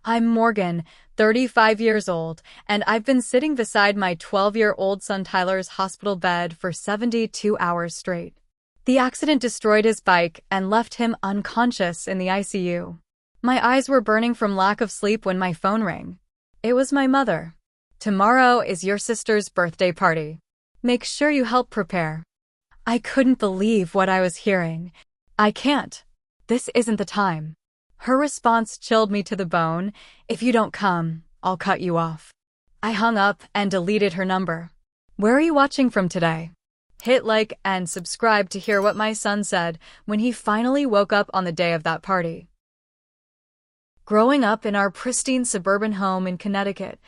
I'm Morgan, 35 years old, and I've been sitting beside my 12-year-old son Tyler's hospital bed for 72 hours straight. The accident destroyed his bike and left him unconscious in the ICU. My eyes were burning from lack of sleep when my phone rang. It was my mother. "Tomorrow is your sister's birthday party. Make sure you help prepare." I couldn't believe what I was hearing. "I can't. This isn't the time." Her response chilled me to the bone. "If you don't come, I'll cut you off." I hung up and deleted her number. "Where are you watching from today?" Hit like and subscribe to hear what my son said when he finally woke up on the day of that party. Growing up in our pristine suburban home in Connecticut,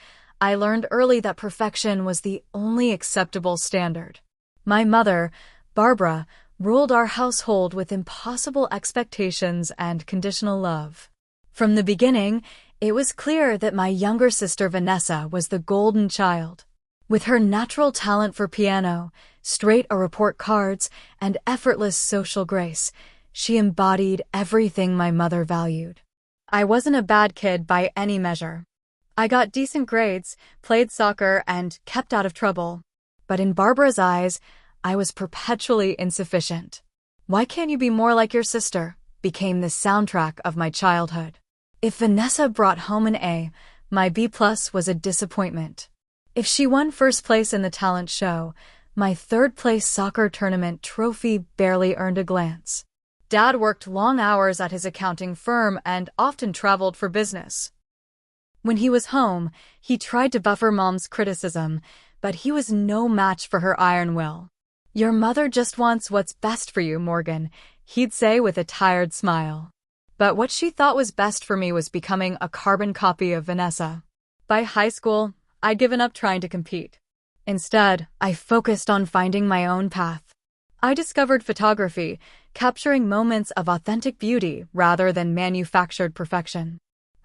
I learned early that perfection was the only acceptable standard. My mother, Barbara, ruled our household with impossible expectations and conditional love. From the beginning, it was clear that my younger sister Vanessa was the golden child. With her natural talent for piano, straight A report cards, and effortless social grace, she embodied everything my mother valued. I wasn't a bad kid by any measure. I got decent grades, played soccer, and kept out of trouble. But in Barbara's eyes, I was perpetually insufficient. "Why can't you be more like your sister?" became the soundtrack of my childhood. If Vanessa brought home an A, my B+ was a disappointment. If she won first place in the talent show, my third-place soccer tournament trophy barely earned a glance. Dad worked long hours at his accounting firm and often traveled for business. When he was home, he tried to buffer Mom's criticism, but he was no match for her iron will. "Your mother just wants what's best for you, Morgan," he'd say with a tired smile. But what she thought was best for me was becoming a carbon copy of Vanessa. By high school, I'd given up trying to compete. Instead, I focused on finding my own path. I discovered photography, capturing moments of authentic beauty rather than manufactured perfection.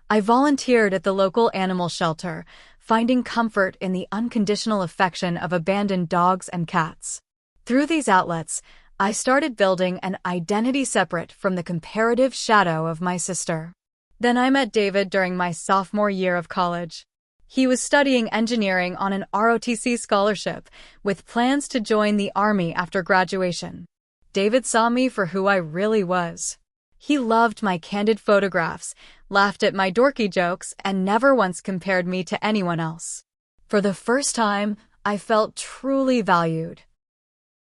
I volunteered at the local animal shelter, finding comfort in the unconditional affection of abandoned dogs and cats. Through these outlets, I started building an identity separate from the comparative shadow of my sister. Then I met David during my sophomore year of college. He was studying engineering on an ROTC scholarship, with plans to join the Army after graduation. David saw me for who I really was. He loved my candid photographs, laughed at my dorky jokes, and never once compared me to anyone else. For the first time, I felt truly valued.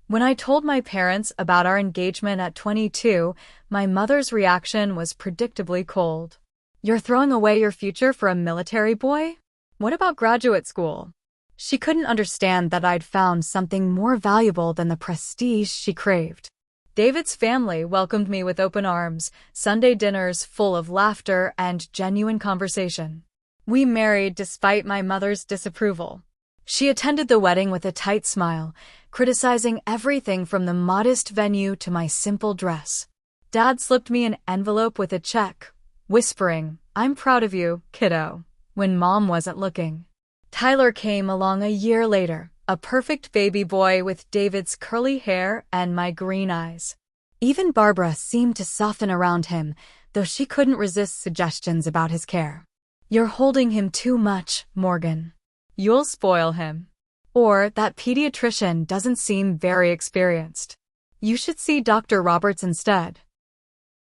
When I told my parents about our engagement at 22, my mother's reaction was predictably cold. "You're throwing away your future for a military boy? What about graduate school?" She couldn't understand that I'd found something more valuable than the prestige she craved. David's family welcomed me with open arms, Sunday dinners full of laughter and genuine conversation. We married despite my mother's disapproval. She attended the wedding with a tight smile, criticizing everything from the modest venue to my simple dress. Dad slipped me an envelope with a check, whispering, "I'm proud of you, kiddo," when Mom wasn't looking. Tyler came along a year later, a perfect baby boy with David's curly hair and my green eyes. Even Barbara seemed to soften around him, though she couldn't resist suggestions about his care. "You're holding him too much, Morgan. You'll spoil him." Or, "That pediatrician doesn't seem very experienced. You should see Dr. Roberts instead."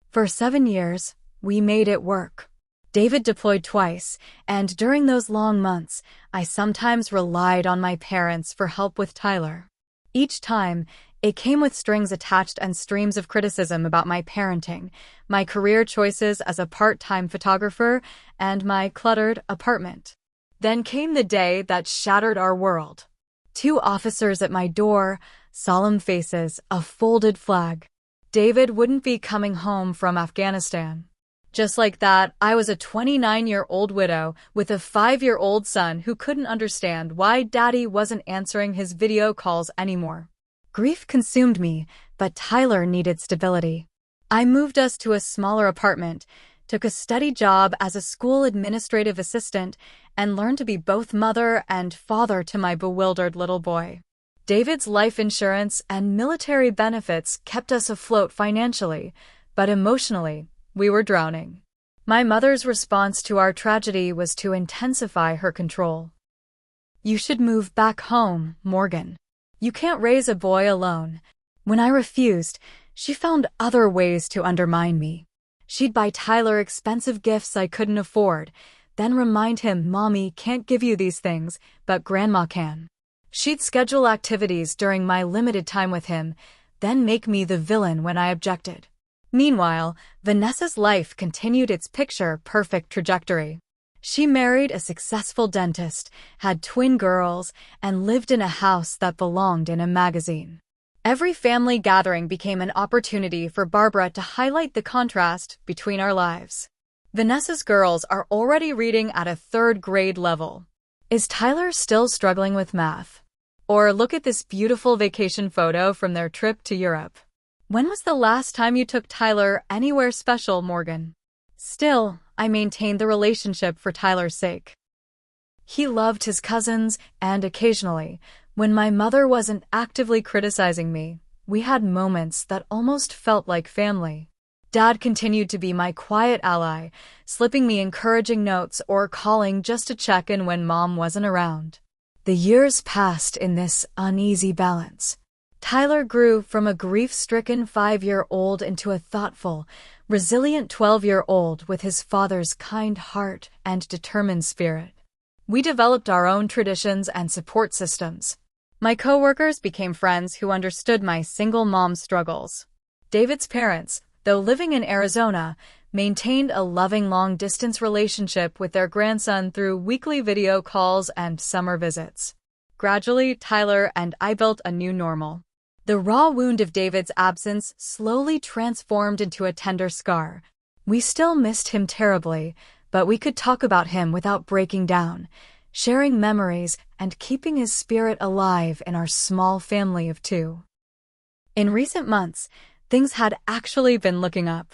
For 7 years, we made it work. David deployed twice, and during those long months, I sometimes relied on my parents for help with Tyler. Each time, it came with strings attached and streams of criticism about my parenting, my career choices as a part-time photographer, and my cluttered apartment. Then came the day that shattered our world. 2 officers at my door, solemn faces, a folded flag. David wouldn't be coming home from Afghanistan. Just like that, I was a 29-year-old widow with a 5-year-old son who couldn't understand why Daddy wasn't answering his video calls anymore. Grief consumed me, but Tyler needed stability. I moved us to a smaller apartment, took a steady job as a school administrative assistant, and learned to be both mother and father to my bewildered little boy. David's life insurance and military benefits kept us afloat financially, but emotionally, we were drowning. My mother's response to our tragedy was to intensify her control. "You should move back home, Morgan. You can't raise a boy alone." When I refused, she found other ways to undermine me. She'd buy Tyler expensive gifts I couldn't afford, then remind him, "Mommy can't give you these things, but Grandma can." She'd schedule activities during my limited time with him, then make me the villain when I objected. Meanwhile, Vanessa's life continued its picture-perfect trajectory. She married a successful dentist, had twin girls, and lived in a house that belonged in a magazine. Every family gathering became an opportunity for Barbara to highlight the contrast between our lives. Vanessa's girls are already reading at a third-grade level. Is Tyler still struggling with math? Or look at this beautiful vacation photo from their trip to Europe. When was the last time you took Tyler anywhere special, Morgan? Still, I maintained the relationship for Tyler's sake. He loved his cousins, and occasionally, when my mother wasn't actively criticizing me, we had moments that almost felt like family. Dad continued to be my quiet ally, slipping me encouraging notes or calling just to check in when Mom wasn't around. The years passed in this uneasy balance. Tyler grew from a grief-stricken 5-year-old into a thoughtful, resilient 12-year-old with his father's kind heart and determined spirit. We developed our own traditions and support systems. My coworkers became friends who understood my single mom struggles. David's parents, though living in Arizona, maintained a loving long-distance relationship with their grandson through weekly video calls and summer visits. Gradually, Tyler and I built a new normal. The raw wound of David's absence slowly transformed into a tender scar. We still missed him terribly, but we could talk about him without breaking down, sharing memories and keeping his spirit alive in our small family of 2. In recent months, things had actually been looking up.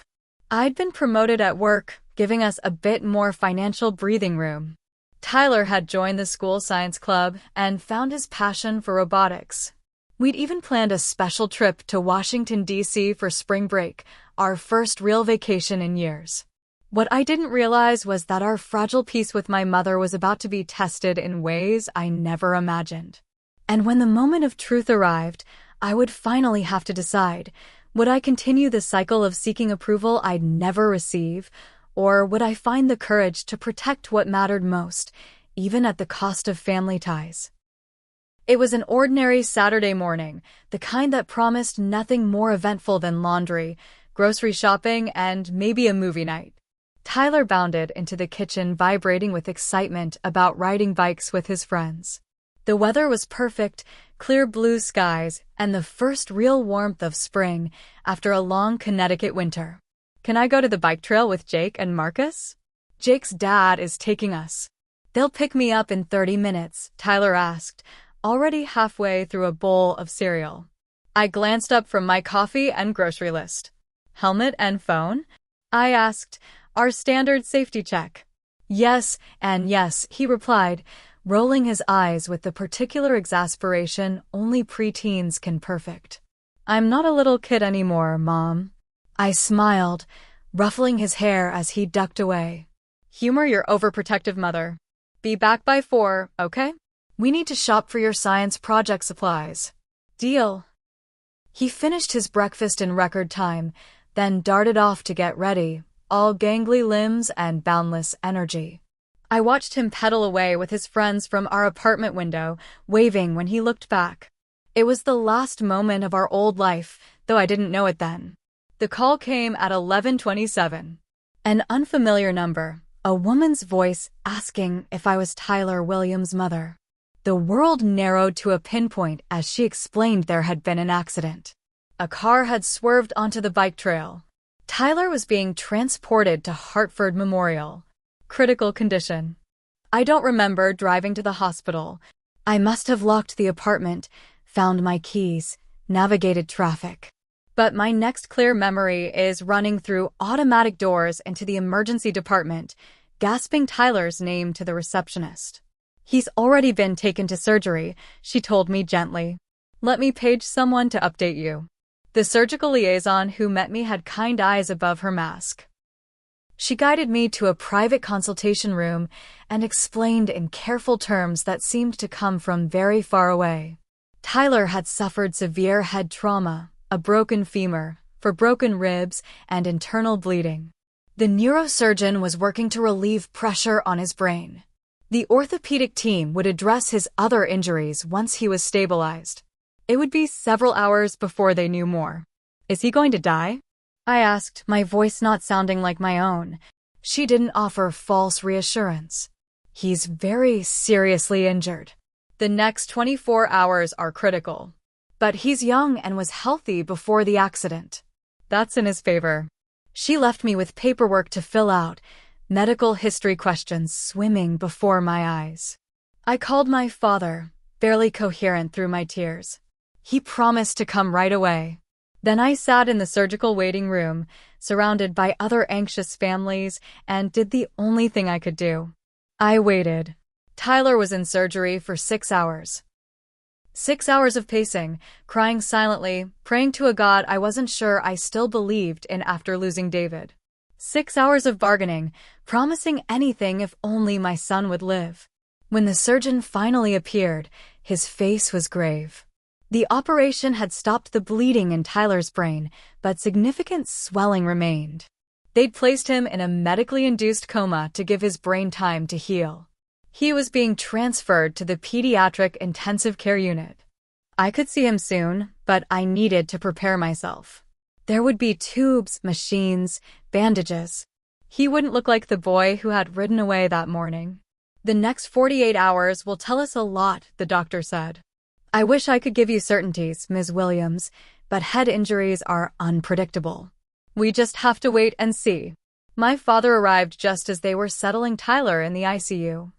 I'd been promoted at work, giving us a bit more financial breathing room. Tyler had joined the school science club and found his passion for robotics. We'd even planned a special trip to Washington, D.C. for spring break, our first real vacation in years. What I didn't realize was that our fragile peace with my mother was about to be tested in ways I never imagined. And when the moment of truth arrived, I would finally have to decide, would I continue the cycle of seeking approval I'd never receive, or would I find the courage to protect what mattered most, even at the cost of family ties? It was an ordinary Saturday morning, the kind that promised nothing more eventful than laundry, grocery shopping, and maybe a movie night. Tyler bounded into the kitchen, vibrating with excitement about riding bikes with his friends. The weather was perfect, clear blue skies, and the first real warmth of spring after a long Connecticut winter. "Can I go to the bike trail with Jake and Marcus?" "Jake's dad is taking us." "They'll pick me up in 30 minutes, Tyler asked, already halfway through a bowl of cereal. I glanced up from my coffee and grocery list. "Helmet and phone?" I asked, our standard safety check. "Yes, and yes," he replied, rolling his eyes with the particular exasperation only preteens can perfect. "I'm not a little kid anymore, Mom." I smiled, ruffling his hair as he ducked away. "Humor your overprotective mother. Be back by 4, okay? We need to shop for your science project supplies." "Deal." He finished his breakfast in record time, then darted off to get ready, all gangly limbs and boundless energy. I watched him pedal away with his friends from our apartment window, waving when he looked back. It was the last moment of our old life, though I didn't know it then. The call came at 11:27. An unfamiliar number, a woman's voice asking if I was Tyler Williams' mother. The world narrowed to a pinpoint as she explained there had been an accident. A car had swerved onto the bike trail. Tyler was being transported to Hartford Memorial. Critical condition. I don't remember driving to the hospital. I must have locked the apartment, found my keys, navigated traffic. But my next clear memory is running through automatic doors into the emergency department, gasping Tyler's name to the receptionist. "He's already been taken to surgery," she told me gently. "Let me page someone to update you." The surgical liaison who met me had kind eyes above her mask. She guided me to a private consultation room and explained in careful terms that seemed to come from very far away. Tyler had suffered severe head trauma, a broken femur, broken ribs, and internal bleeding. The neurosurgeon was working to relieve pressure on his brain. The orthopedic team would address his other injuries once he was stabilized. It would be several hours before they knew more. "Is he going to die?" I asked, my voice not sounding like my own. She didn't offer false reassurance. "He's very seriously injured. The next 24 hours are critical. But he's young and was healthy before the accident. That's in his favor." She left me with paperwork to fill out, medical history questions swimming before my eyes. I called my father, barely coherent through my tears. He promised to come right away. Then I sat in the surgical waiting room, surrounded by other anxious families, and did the only thing I could do. I waited. Tyler was in surgery for 6 hours. 6 hours of pacing, crying silently, praying to a God I wasn't sure I still believed in after losing David. 6 hours of bargaining, promising anything if only my son would live. When the surgeon finally appeared, his face was grave. The operation had stopped the bleeding in Tyler's brain, but significant swelling remained. They'd placed him in a medically induced coma to give his brain time to heal. He was being transferred to the pediatric intensive care unit. I could see him soon, but I needed to prepare myself. There would be tubes, machines, bandages. He wouldn't look like the boy who had ridden away that morning. "The next 48 hours will tell us a lot," the doctor said. "I wish I could give you certainties, Ms. Williams, but head injuries are unpredictable. We just have to wait and see." My father arrived just as they were settling Tyler in the ICU.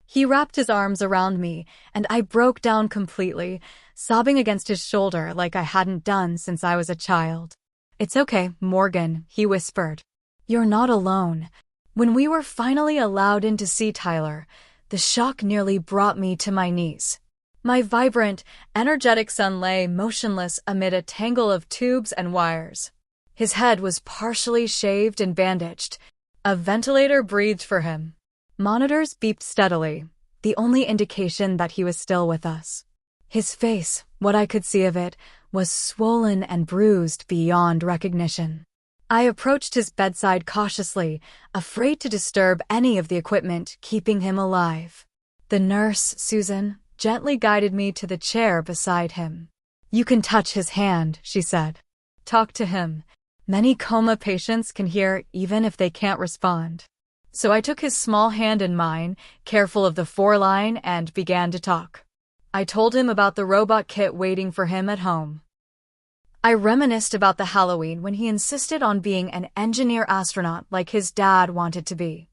He wrapped his arms around me, and I broke down completely, sobbing against his shoulder like I hadn't done since I was a child. "It's okay, Morgan," he whispered. "You're not alone." When we were finally allowed in to see Tyler, the shock nearly brought me to my knees. My vibrant, energetic son lay motionless amid a tangle of tubes and wires. His head was partially shaved and bandaged. A ventilator breathed for him. Monitors beeped steadily, the only indication that he was still with us. His face, what I could see of it, was swollen and bruised beyond recognition. I approached his bedside cautiously, afraid to disturb any of the equipment keeping him alive. The nurse, Susan, gently guided me to the chair beside him. "You can touch his hand," she said. "Talk to him. Many coma patients can hear even if they can't respond." So I took his small hand in mine, careful of the foreline, and began to talk. I told him about the robot kit waiting for him at home. I reminisced about the Halloween when he insisted on being an engineer astronaut like his dad wanted to be.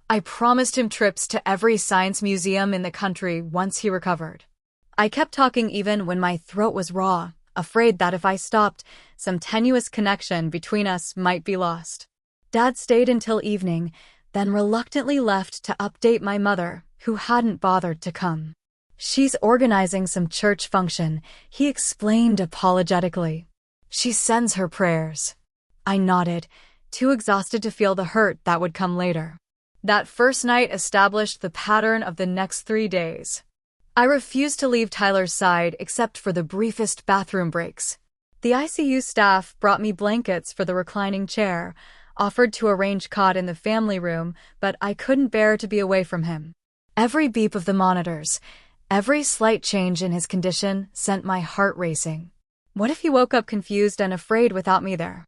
I promised him trips to every science museum in the country once he recovered. I kept talking even when my throat was raw, afraid that if I stopped, some tenuous connection between us might be lost. Dad stayed until evening, then reluctantly left to update my mother, who hadn't bothered to come. "She's organizing some church function," he explained apologetically. "She sends her prayers." I nodded, too exhausted to feel the hurt that would come later. That first night established the pattern of the next 3 days. I refused to leave Tyler's side except for the briefest bathroom breaks. The ICU staff brought me blankets for the reclining chair, offered to arrange cot in the family room, but I couldn't bear to be away from him. Every beep of the monitors, every slight change in his condition sent my heart racing. What if he woke up confused and afraid without me there?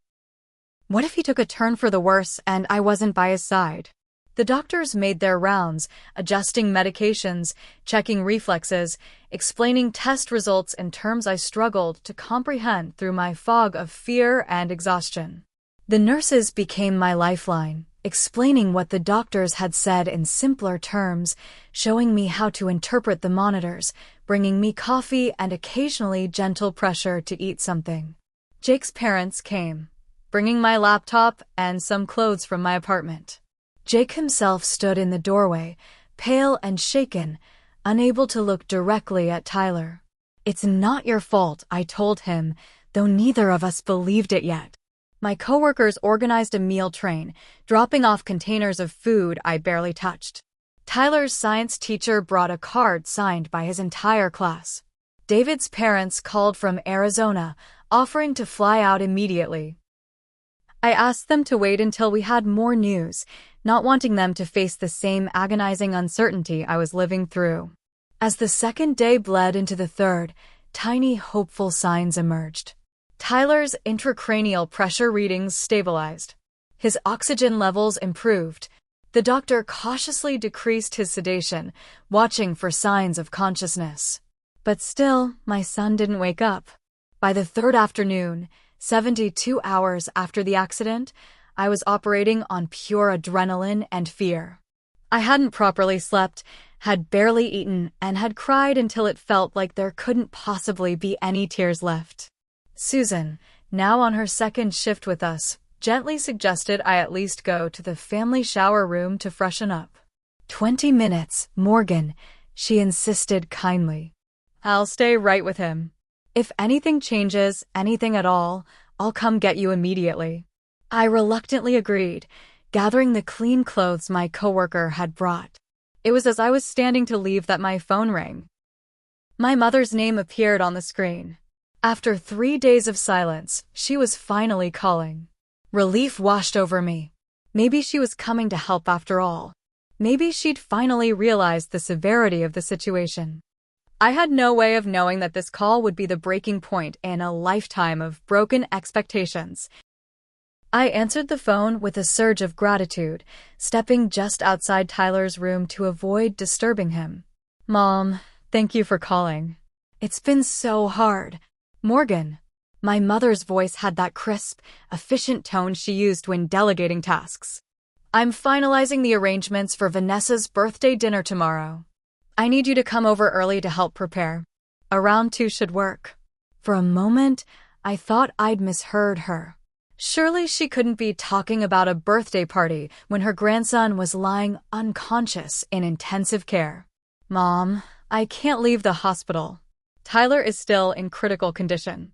What if he took a turn for the worse and I wasn't by his side? The doctors made their rounds, adjusting medications, checking reflexes, explaining test results in terms I struggled to comprehend through my fog of fear and exhaustion. The nurses became my lifeline, explaining what the doctors had said in simpler terms, showing me how to interpret the monitors, bringing me coffee and occasionally gentle pressure to eat something. Jake's parents came, bringing my laptop and some clothes from my apartment. Jake himself stood in the doorway, pale and shaken, unable to look directly at Tyler. "It's not your fault," I told him, though neither of us believed it yet. My coworkers organized a meal train, dropping off containers of food I barely touched. Tyler's science teacher brought a card signed by his entire class. David's parents called from Arizona, offering to fly out immediately. I asked them to wait until we had more news, not wanting them to face the same agonizing uncertainty I was living through. As the second day bled into the third, tiny hopeful signs emerged. Tyler's intracranial pressure readings stabilized. His oxygen levels improved. The doctor cautiously decreased his sedation, watching for signs of consciousness. But still, my son didn't wake up. By the third afternoon, 72 hours after the accident, I was operating on pure adrenaline and fear. I hadn't properly slept, had barely eaten, and had cried until it felt like there couldn't possibly be any tears left. Susan, now on her second shift with us, gently suggested I at least go to the family shower room to freshen up. 20 minutes, Morgan, she insisted kindly. I'll stay right with him. If anything changes, anything at all, I'll come get you immediately. I reluctantly agreed, gathering the clean clothes my coworker had brought. It was as I was standing to leave that my phone rang. My mother's name appeared on the screen. After 3 days of silence, she was finally calling. Relief washed over me. Maybe she was coming to help after all. Maybe she'd finally realized the severity of the situation. I had no way of knowing that this call would be the breaking point in a lifetime of broken expectations. I answered the phone with a surge of gratitude, stepping just outside Tyler's room to avoid disturbing him. Mom, thank you for calling. It's been so hard. Morgan. My mother's voice had that crisp, efficient tone she used when delegating tasks. I'm finalizing the arrangements for Vanessa's birthday dinner tomorrow. I need you to come over early to help prepare. Around 2 should work. For a moment, I thought I'd misheard her. Surely she couldn't be talking about a birthday party when her grandson was lying unconscious in intensive care. Mom, I can't leave the hospital. Tyler is still in critical condition.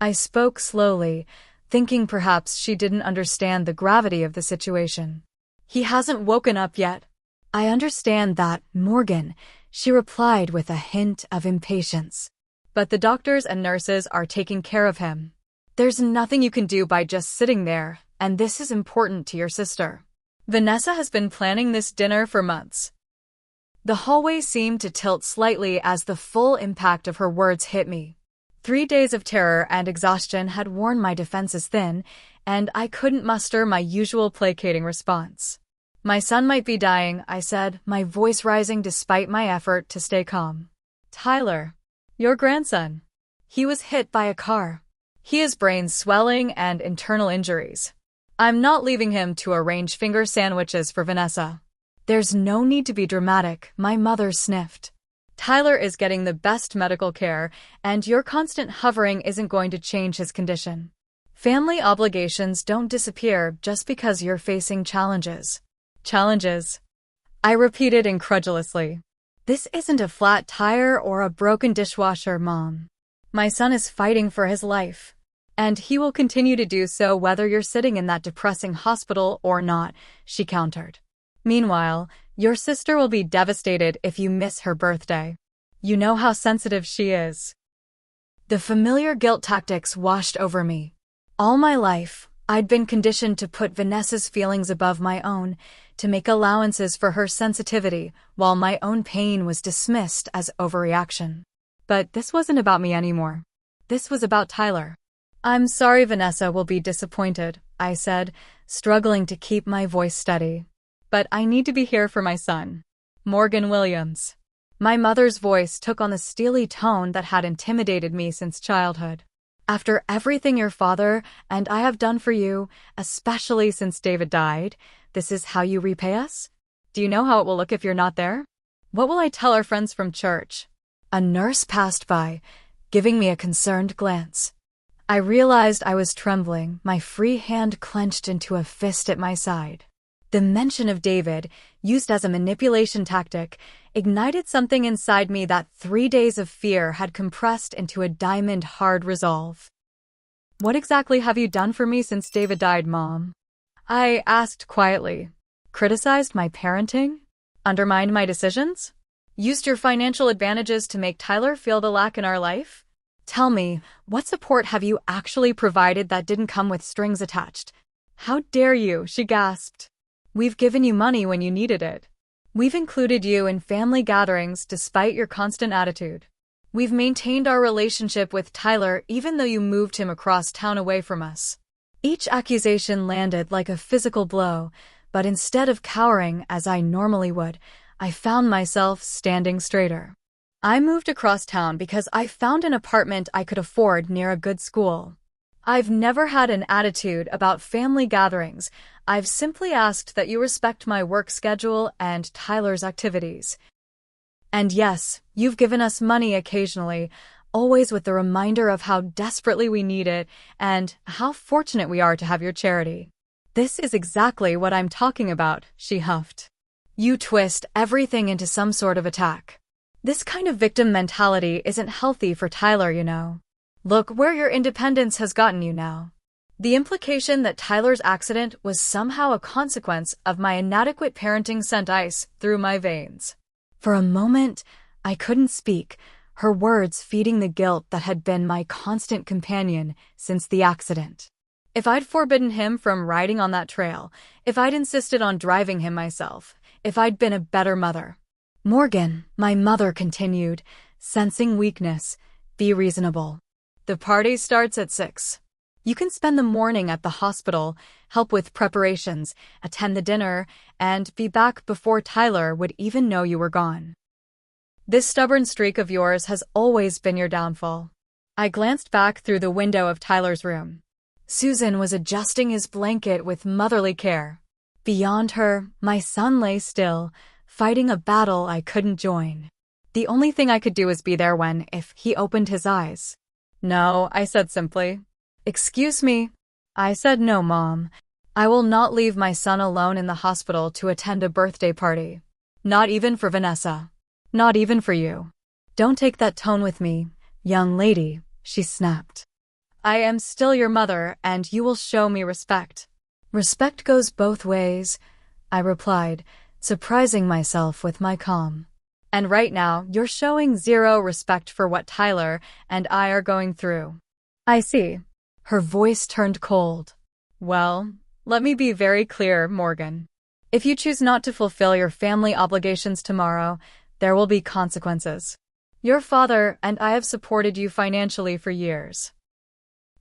I spoke slowly, thinking perhaps she didn't understand the gravity of the situation. He hasn't woken up yet. I understand that, Morgan, she replied with a hint of impatience. But the doctors and nurses are taking care of him. There's nothing you can do by just sitting there, and this is important to your sister. Vanessa has been planning this dinner for months. The hallway seemed to tilt slightly as the full impact of her words hit me. 3 days of terror and exhaustion had worn my defenses thin, and I couldn't muster my usual placating response. My son might be dying, I said, my voice rising despite my effort to stay calm. Tyler, your grandson. He was hit by a car. He has brain swelling and internal injuries. I'm not leaving him to arrange finger sandwiches for Vanessa. There's no need to be dramatic, my mother sniffed. Tyler is getting the best medical care, and your constant hovering isn't going to change his condition. Family obligations don't disappear just because you're facing challenges. Challenges? I repeated incredulously. This isn't a flat tire or a broken dishwasher, Mom. My son is fighting for his life. And he will continue to do so whether you're sitting in that depressing hospital or not, she countered. Meanwhile, your sister will be devastated if you miss her birthday. You know how sensitive she is. The familiar guilt tactics washed over me. All my life, I'd been conditioned to put Vanessa's feelings above my own, to make allowances for her sensitivity, while my own pain was dismissed as overreaction. But this wasn't about me anymore. This was about Tyler. I'm sorry Vanessa will be disappointed, I said, struggling to keep my voice steady. But I need to be here for my son. Morgan Williams. My mother's voice took on the steely tone that had intimidated me since childhood. After everything your father and I have done for you, especially since David died, this is how you repay us? Do you know how it will look if you're not there? What will I tell our friends from church? A nurse passed by, giving me a concerned glance. I realized I was trembling, my free hand clenched into a fist at my side. The mention of David, used as a manipulation tactic, ignited something inside me that 3 days of fear had compressed into a diamond-hard resolve. What exactly have you done for me since David died, Mom? I asked quietly. Criticized my parenting? Undermined my decisions? Used your financial advantages to make Tyler feel the lack in our life? Tell me, what support have you actually provided that didn't come with strings attached? How dare you, she gasped. We've given you money when you needed it. We've included you in family gatherings despite your constant attitude. We've maintained our relationship with Tyler even though you moved him across town away from us. Each accusation landed like a physical blow, but instead of cowering as I normally would, I found myself standing straighter. I moved across town because I found an apartment I could afford near a good school. I've never had an attitude about family gatherings. I've simply asked that you respect my work schedule and Tyler's activities. And yes, you've given us money occasionally, always with the reminder of how desperately we need it and how fortunate we are to have your charity. This is exactly what I'm talking about, she huffed. You twist everything into some sort of attack. This kind of victim mentality isn't healthy for Tyler, you know. Look where your independence has gotten you now. The implication that Tyler's accident was somehow a consequence of my inadequate parenting sent ice through my veins. For a moment, I couldn't speak, her words feeding the guilt that had been my constant companion since the accident. If I'd forbidden him from riding on that trail, if I'd insisted on driving him myself, if I'd been a better mother. Morgan, my mother continued, sensing weakness, be reasonable. The party starts at 6. You can spend the morning at the hospital, help with preparations, attend the dinner, and be back before Tyler would even know you were gone. This stubborn streak of yours has always been your downfall. I glanced back through the window of Tyler's room. Susan was adjusting his blanket with motherly care. Beyond her, my son lay still, fighting a battle I couldn't join. The only thing I could do was be there when, if he opened his eyes. No, I said simply. Excuse me. I said no, Mom. I will not leave my son alone in the hospital to attend a birthday party. Not even for Vanessa. Not even for you. Don't take that tone with me, young lady, she snapped. I am still your mother, and you will show me respect. Respect goes both ways, I replied, surprising myself with my calm. And right now, you're showing zero respect for what Tyler and I are going through. I see. Her voice turned cold. Well, let me be very clear, Morgan. If you choose not to fulfill your family obligations tomorrow, there will be consequences. Your father and I have supported you financially for years.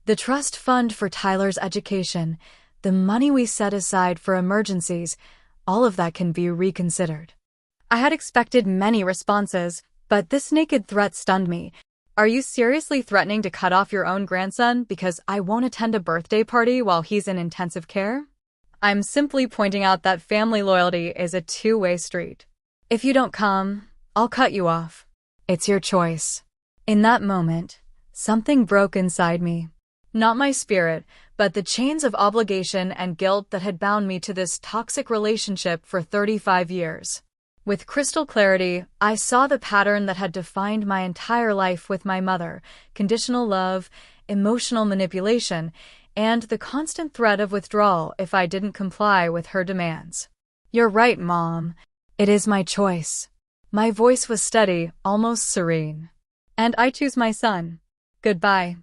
The trust fund for Tyler's education, the money we set aside for emergencies, all of that can be reconsidered. I had expected many responses, but this naked threat stunned me. Are you seriously threatening to cut off your own grandson because I won't attend a birthday party while he's in intensive care? I'm simply pointing out that family loyalty is a two-way street. If you don't come, I'll cut you off. It's your choice. In that moment, something broke inside me. Not my spirit, but the chains of obligation and guilt that had bound me to this toxic relationship for 35 years. With crystal clarity, I saw the pattern that had defined my entire life with my mother: conditional love, emotional manipulation, and the constant threat of withdrawal if I didn't comply with her demands. You're right, Mom. It is my choice. My voice was steady, almost serene. And I choose my son. Goodbye.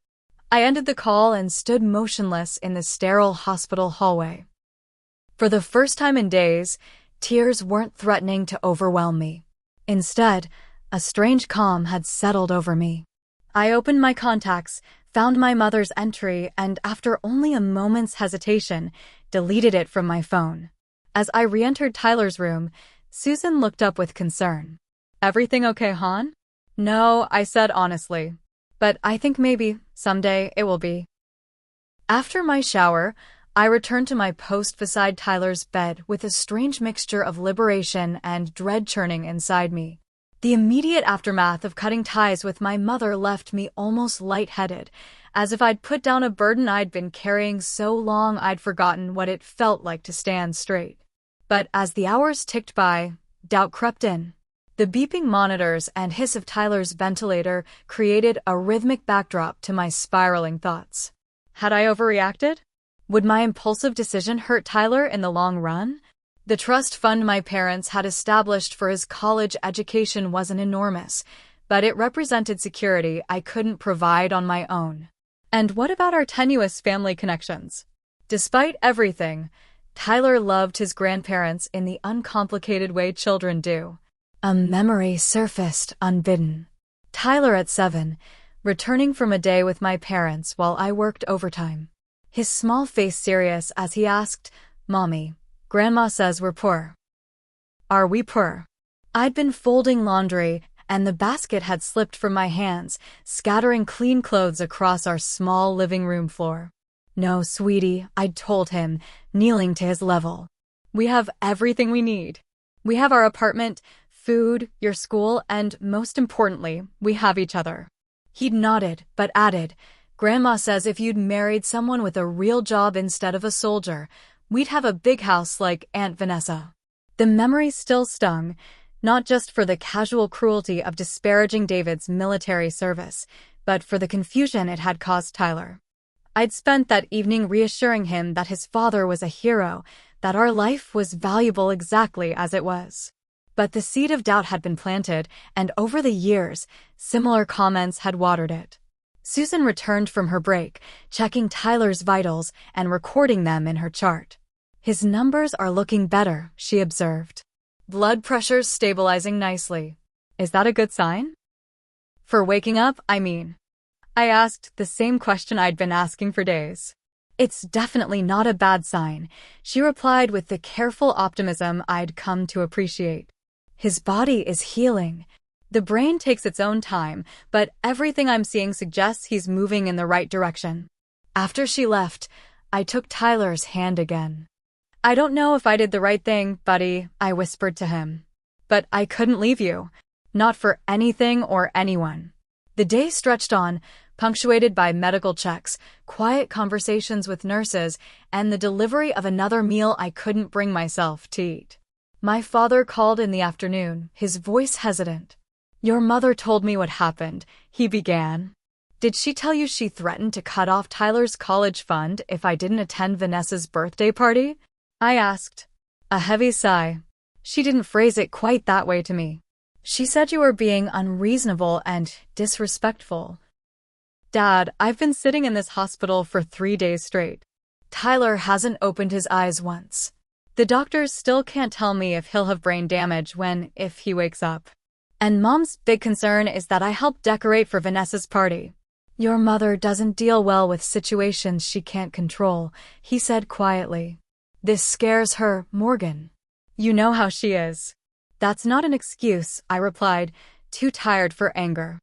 I ended the call and stood motionless in the sterile hospital hallway. For the first time in days, tears weren't threatening to overwhelm me. Instead, a strange calm had settled over me. I opened my contacts, found my mother's entry, and after only a moment's hesitation, deleted it from my phone. As I re-entered Tyler's room, Susan looked up with concern. Everything okay, hon? No, I said honestly. But I think maybe, someday, it will be. After my shower, I returned to my post beside Tyler's bed with a strange mixture of liberation and dread churning inside me. The immediate aftermath of cutting ties with my mother left me almost lightheaded, as if I'd put down a burden I'd been carrying so long I'd forgotten what it felt like to stand straight. But as the hours ticked by, doubt crept in. The beeping monitors and hiss of Tyler's ventilator created a rhythmic backdrop to my spiraling thoughts. Had I overreacted? Would my impulsive decision hurt Tyler in the long run? The trust fund my parents had established for his college education wasn't enormous, but it represented security I couldn't provide on my own. And what about our tenuous family connections? Despite everything, Tyler loved his grandparents in the uncomplicated way children do. A memory surfaced unbidden. Tyler at 7, returning from a day with my parents while I worked overtime. His small face serious as he asked, "Mommy, Grandma says we're poor. Are we poor?" I'd been folding laundry, and the basket had slipped from my hands, scattering clean clothes across our small living room floor. "No, sweetie," I'd told him, kneeling to his level. "We have everything we need. We have our apartment, food, your school, and most importantly, we have each other." He'd nodded, but added, "Grandma says if you'd married someone with a real job instead of a soldier, we'd have a big house like Aunt Vanessa." The memory still stung, not just for the casual cruelty of disparaging David's military service, but for the confusion it had caused Tyler. I'd spent that evening reassuring him that his father was a hero, that our life was valuable exactly as it was. But the seed of doubt had been planted, and over the years, similar comments had watered it. Susan returned from her break, checking Tyler's vitals and recording them in her chart. "His numbers are looking better," she observed. "Blood pressure's stabilizing nicely. Is that a good sign?" "For waking up, I mean." I asked the same question I'd been asking for days. "It's definitely not a bad sign," she replied with the careful optimism I'd come to appreciate. "His body is healing. The brain takes its own time, but everything I'm seeing suggests he's moving in the right direction." After she left, I took Tyler's hand again. "I don't know if I did the right thing, buddy," I whispered to him. "But I couldn't leave you. Not for anything or anyone." The day stretched on, punctuated by medical checks, quiet conversations with nurses, and the delivery of another meal I couldn't bring myself to eat. My father called in the afternoon, his voice hesitant. "Your mother told me what happened," he began. "Did she tell you she threatened to cut off Tyler's college fund if I didn't attend Vanessa's birthday party?" I asked. A heavy sigh. "She didn't phrase it quite that way to me. She said you were being unreasonable and disrespectful." "Dad, I've been sitting in this hospital for 3 days straight. Tyler hasn't opened his eyes once. The doctors still can't tell me if he'll have brain damage if he wakes up. And Mom's big concern is that I help decorate for Vanessa's party." "Your mother doesn't deal well with situations she can't control," he said quietly. "This scares her, Morgan. You know how she is." "That's not an excuse," I replied, too tired for anger.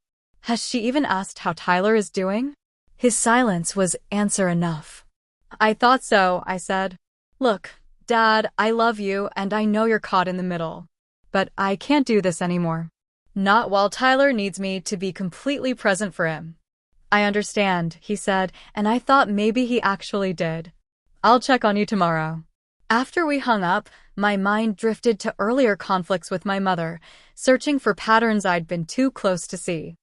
"Has she even asked how Tyler is doing?" His silence was answer enough. "I thought so," I said. "Look, Dad, I love you and I know you're caught in the middle. But I can't do this anymore. Not while Tyler needs me to be completely present for him." "I understand," he said, and I thought maybe he actually did. "I'll check on you tomorrow." After we hung up, my mind drifted to earlier conflicts with my mother, searching for patterns I'd been too close to see.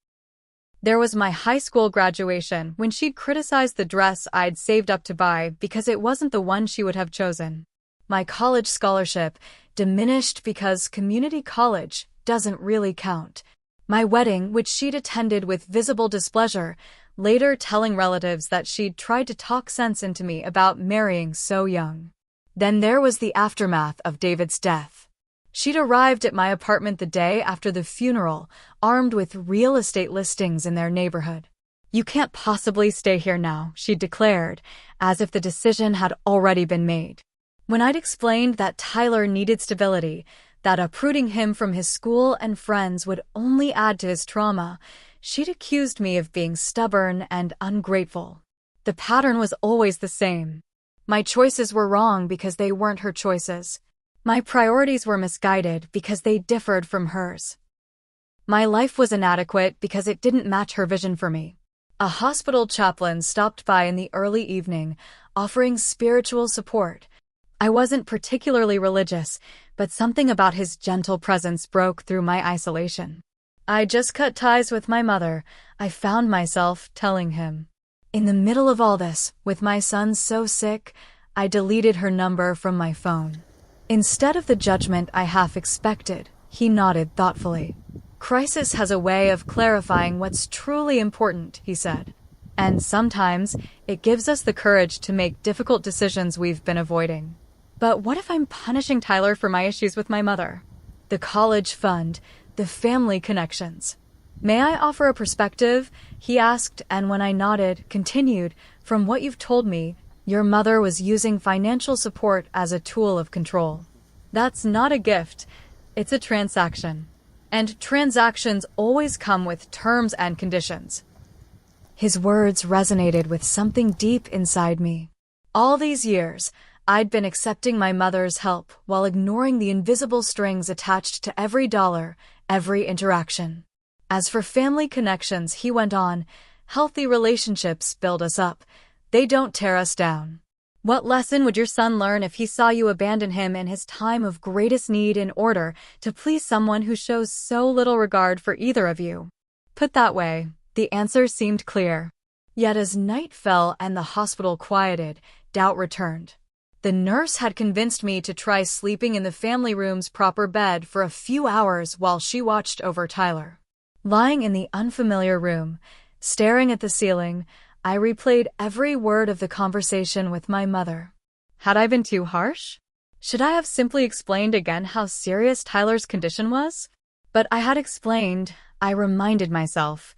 There was my high school graduation when she'd criticized the dress I'd saved up to buy because it wasn't the one she would have chosen. My college scholarship, diminished because community college doesn't really count. My wedding, which she'd attended with visible displeasure, later telling relatives that she'd tried to talk sense into me about marrying so young. Then there was the aftermath of David's death. She'd arrived at my apartment the day after the funeral, armed with real estate listings in their neighborhood. "You can't possibly stay here now," she declared, as if the decision had already been made. When I'd explained that Tyler needed stability, that uprooting him from his school and friends would only add to his trauma, she'd accused me of being stubborn and ungrateful. The pattern was always the same. My choices were wrong because they weren't her choices. My priorities were misguided because they differed from hers. My life was inadequate because it didn't match her vision for me. A hospital chaplain stopped by in the early evening, offering spiritual support. I wasn't particularly religious, but something about his gentle presence broke through my isolation. "I just cut ties with my mother," I found myself telling him. In the middle of all this, with my son so sick, I deleted her number from my phone. Instead of the judgment I half expected, he nodded thoughtfully. "Crisis has a way of clarifying what's truly important," he said. "And sometimes, it gives us the courage to make difficult decisions we've been avoiding." But what if I'm punishing Tyler for my issues with my mother? The college fund, the family connections. "May I offer a perspective?" he asked, and when I nodded, continued, "From what you've told me, your mother was using financial support as a tool of control. That's not a gift, it's a transaction. And transactions always come with terms and conditions." His words resonated with something deep inside me. All these years, I'd been accepting my mother's help while ignoring the invisible strings attached to every dollar, every interaction. As for family connections, he went on, healthy relationships build us up. They don't tear us down. What lesson would your son learn if he saw you abandon him in his time of greatest need in order to please someone who shows so little regard for either of you? Put that way, the answer seemed clear. Yet as night fell and the hospital quieted, doubt returned. The nurse had convinced me to try sleeping in the family room's proper bed for a few hours while she watched over Tyler. Lying in the unfamiliar room, staring at the ceiling, I replayed every word of the conversation with my mother. Had I been too harsh? Should I have simply explained again how serious Tyler's condition was? But I had explained, I reminded myself.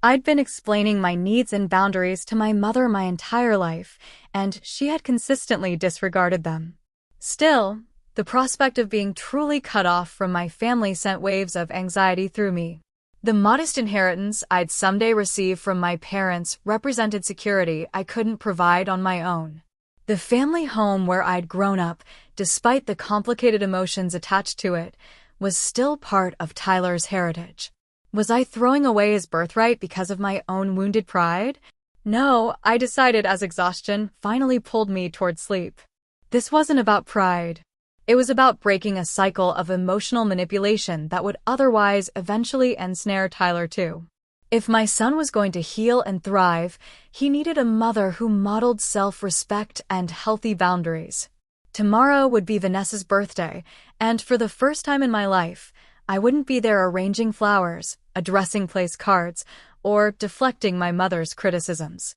I'd been explaining my needs and boundaries to my mother my entire life, and she had consistently disregarded them. Still, the prospect of being truly cut off from my family sent waves of anxiety through me. The modest inheritance I'd someday receive from my parents represented security I couldn't provide on my own. The family home where I'd grown up, despite the complicated emotions attached to it, was still part of Tyler's heritage. Was I throwing away his birthright because of my own wounded pride? No, I decided as exhaustion finally pulled me toward sleep. This wasn't about pride. It was about breaking a cycle of emotional manipulation that would otherwise eventually ensnare Tyler too. If my son was going to heal and thrive, he needed a mother who modeled self-respect and healthy boundaries. Tomorrow would be Vanessa's birthday, and for the first time in my life, I wouldn't be there arranging flowers, addressing place cards, or deflecting my mother's criticisms.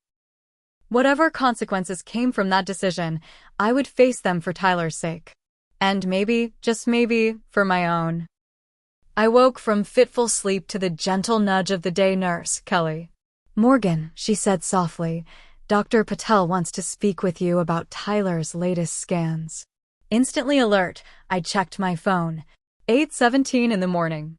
Whatever consequences came from that decision, I would face them for Tyler's sake. And maybe, just maybe, for my own. I woke from fitful sleep to the gentle nudge of the day nurse, Kelly. "Morgan," she said softly, "Dr. Patel wants to speak with you about Tyler's latest scans." Instantly alert, I checked my phone. 8:17 in the morning.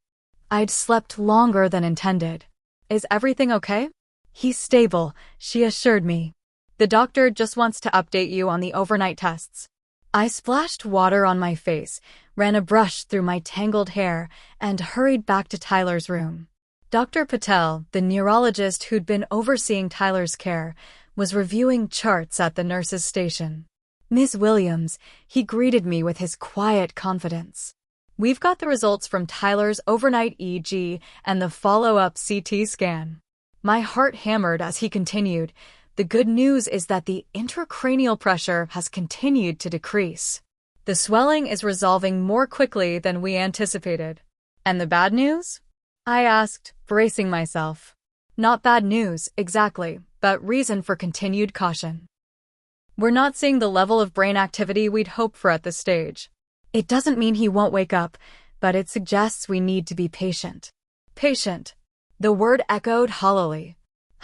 I'd slept longer than intended. "Is everything okay?" "He's stable," she assured me. "The doctor just wants to update you on the overnight tests." I splashed water on my face, ran a brush through my tangled hair, and hurried back to Tyler's room. Dr. Patel, the neurologist who'd been overseeing Tyler's care, was reviewing charts at the nurse's station. "Ms. Williams," he greeted me with his quiet confidence. "We've got the results from Tyler's overnight EEG and the follow-up CT scan." My heart hammered as he continued, "The good news is that the intracranial pressure has continued to decrease. The swelling is resolving more quickly than we anticipated." "And the bad news?" I asked, bracing myself. "Not bad news, exactly, but reason for continued caution. We're not seeing the level of brain activity we'd hoped for at this stage. It doesn't mean he won't wake up, but it suggests we need to be patient." Patient. The word echoed hollowly.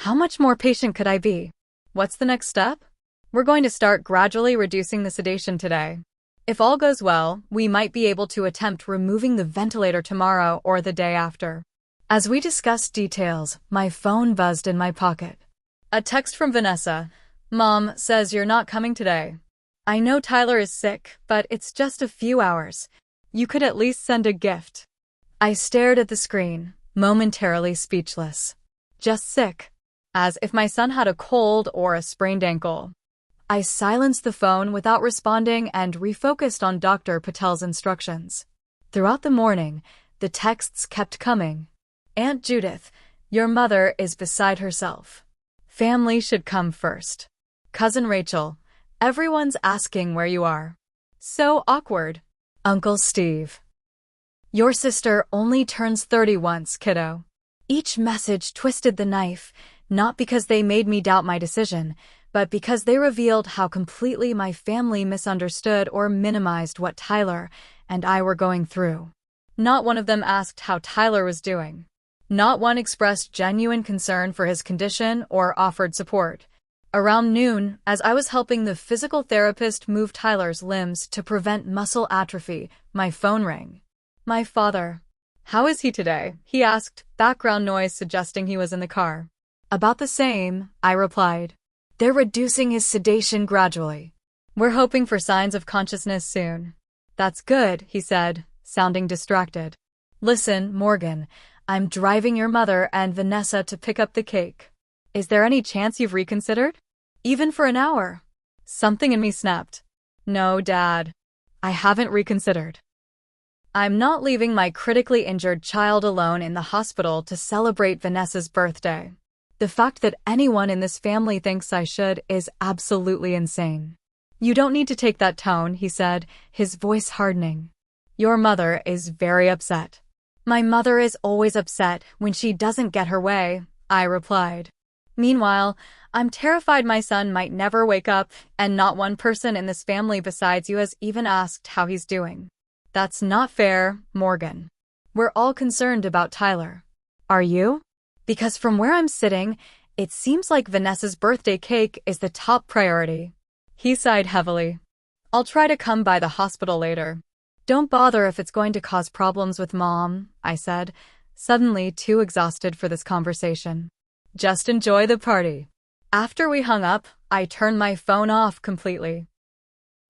How much more patient could I be? What's the next step? "We're going to start gradually reducing the sedation today. If all goes well, we might be able to attempt removing the ventilator tomorrow or the day after." As we discussed details, my phone buzzed in my pocket. A text from Vanessa. "Mom says you're not coming today. I know Tyler is sick, but it's just a few hours. You could at least send a gift." I stared at the screen, momentarily speechless. Just sick? As if my son had a cold or a sprained ankle. I silenced the phone without responding and refocused on Dr. Patel's instructions. Throughout the morning, the texts kept coming. "Aunt Judith, your mother is beside herself. Family should come first. Cousin Rachel, everyone's asking where you are. So awkward. Uncle Steve. Your sister only turns 30 once, kiddo. Each message twisted the knife, not because they made me doubt my decision, but because they revealed how completely my family misunderstood or minimized what Tyler and I were going through. Not one of them asked how Tyler was doing. Not one expressed genuine concern for his condition or offered support. Around noon, as I was helping the physical therapist move Tyler's limbs to prevent muscle atrophy, my phone rang. My father. How is he today? He asked, background noise suggesting he was in the car. About the same, I replied. They're reducing his sedation gradually. We're hoping for signs of consciousness soon. That's good, he said, sounding distracted. Listen, Morgan, I'm driving your mother and Vanessa to pick up the cake. Is there any chance you've reconsidered? Even for an hour? Something in me snapped. No, Dad. I haven't reconsidered. I'm not leaving my critically injured child alone in the hospital to celebrate Vanessa's birthday. The fact that anyone in this family thinks I should is absolutely insane. You don't need to take that tone, he said, his voice hardening. Your mother is very upset. My mother is always upset when she doesn't get her way, I replied. Meanwhile, I'm terrified my son might never wake up, and not one person in this family besides you has even asked how he's doing. That's not fair, Morgan. We're all concerned about Tyler. Are you? Because from where I'm sitting, it seems like Vanessa's birthday cake is the top priority. He sighed heavily. I'll try to come by the hospital later. Don't bother if it's going to cause problems with Mom, I said, suddenly too exhausted for this conversation. Just enjoy the party. After we hung up, I turned my phone off completely.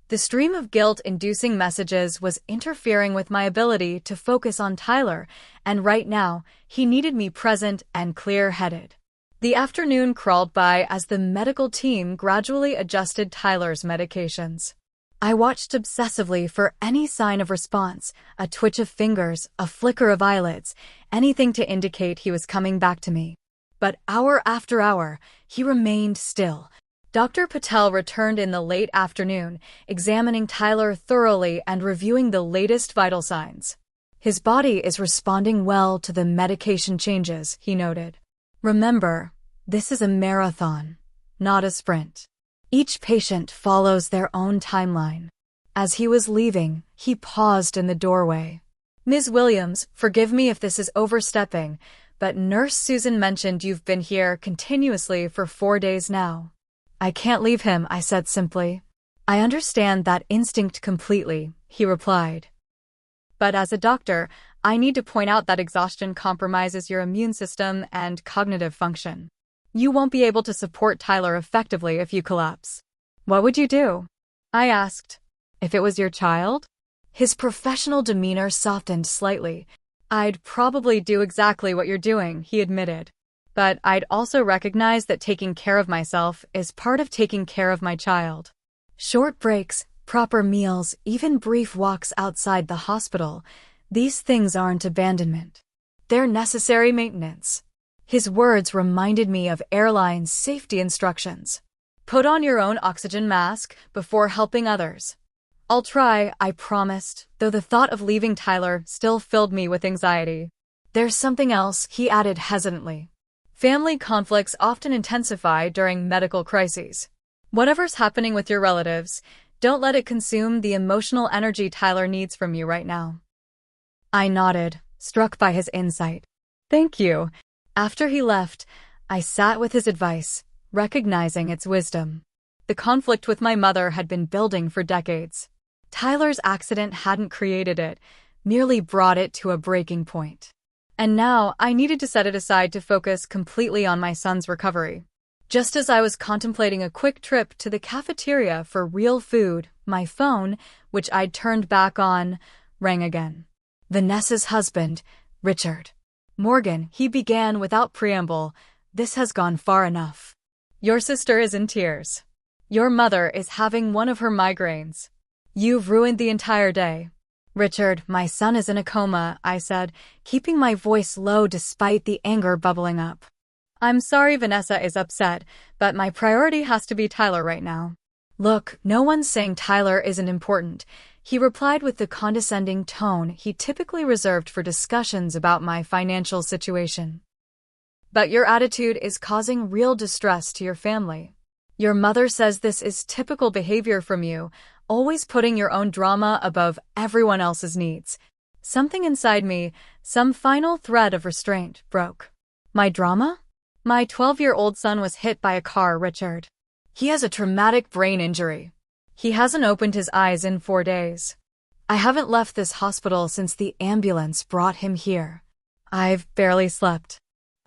The stream of guilt-inducing messages was interfering with my ability to focus on Tyler, and right now, he needed me present and clear-headed. The afternoon crawled by as the medical team gradually adjusted Tyler's medications. I watched obsessively for any sign of response, a twitch of fingers, a flicker of eyelids, anything to indicate he was coming back to me. But hour after hour, he remained still. Dr. Patel returned in the late afternoon, examining Tyler thoroughly and reviewing the latest vital signs. His body is responding well to the medication changes, he noted. Remember, this is a marathon, not a sprint. Each patient follows their own timeline. As he was leaving, he paused in the doorway. Ms. Williams, forgive me if this is overstepping, but Nurse Susan mentioned you've been here continuously for 4 days now. I can't leave him, I said simply. I understand that instinct completely, he replied. But as a doctor, I need to point out that exhaustion compromises your immune system and cognitive function. You won't be able to support Tyler effectively if you collapse. What would you do? I asked. If it was your child? His professional demeanor softened slightly. I'd probably do exactly what you're doing, he admitted. But I'd also recognize that taking care of myself is part of taking care of my child. Short breaks, proper meals, even brief walks outside the hospital, these things aren't abandonment. They're necessary maintenance. His words reminded me of airline safety instructions. Put on your own oxygen mask before helping others. I'll try, I promised, though the thought of leaving Tyler still filled me with anxiety. There's something else, he added hesitantly. Family conflicts often intensify during medical crises. Whatever's happening with your relatives, don't let it consume the emotional energy Tyler needs from you right now. I nodded, struck by his insight. Thank you. After he left, I sat with his advice, recognizing its wisdom. The conflict with my mother had been building for decades. Tyler's accident hadn't created it, merely brought it to a breaking point. And now I needed to set it aside to focus completely on my son's recovery. Just as I was contemplating a quick trip to the cafeteria for real food, my phone, which I'd turned back on, rang again. Vanessa's husband, Richard. Morgan, he began without preamble, this has gone far enough. Your sister is in tears. Your mother is having one of her migraines. You've ruined the entire day. Richard, my son is in a coma, I said, keeping my voice low despite the anger bubbling up. I'm sorry Vanessa is upset, but my priority has to be Tyler right now. Look, no one's saying Tyler isn't important, he replied with the condescending tone he typically reserved for discussions about my financial situation. But your attitude is causing real distress to your family. Your mother says this is typical behavior from you, always putting your own drama above everyone else's needs. Something inside me, some final thread of restraint, broke. My drama? My 12-year-old son was hit by a car, Richard. He has a traumatic brain injury. He hasn't opened his eyes in 4 days. I haven't left this hospital since the ambulance brought him here. I've barely slept.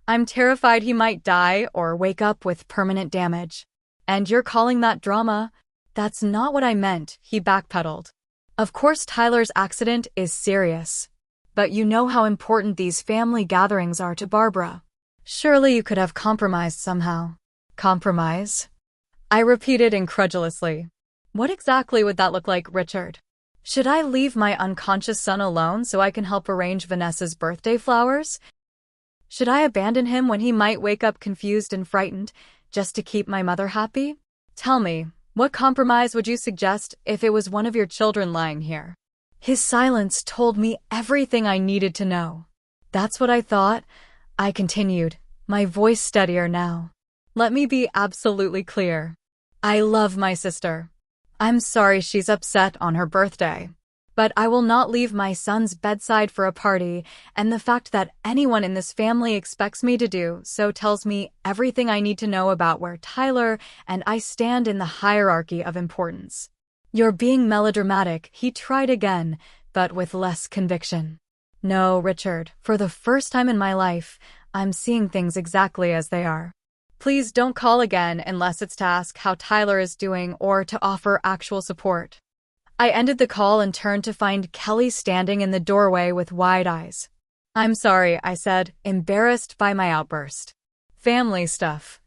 I'm terrified he might die or wake up with permanent damage. And you're calling that drama? That's not what I meant, he backpedaled. Of course Tyler's accident is serious. But you know how important these family gatherings are to Barbara. Surely you could have compromised somehow. Compromise? I repeated incredulously. What exactly would that look like, Richard? Should I leave my unconscious son alone so I can help arrange Vanessa's birthday flowers? Should I abandon him when he might wake up confused and frightened, just to keep my mother happy? Tell me, what compromise would you suggest if it was one of your children lying here? His silence told me everything I needed to know. That's what I thought, I continued, my voice steadier now. Let me be absolutely clear. I love my sister. I'm sorry she's upset on her birthday. But I will not leave my son's bedside for a party, and the fact that anyone in this family expects me to do so tells me everything I need to know about where Tyler and I stand in the hierarchy of importance. You're being melodramatic, he tried again, but with less conviction. No, Richard, for the first time in my life, I'm seeing things exactly as they are. Please don't call again unless it's to ask how Tyler is doing or to offer actual support. I ended the call and turned to find Kelly standing in the doorway with wide eyes. I'm sorry, I said, embarrassed by my outburst. Family stuff.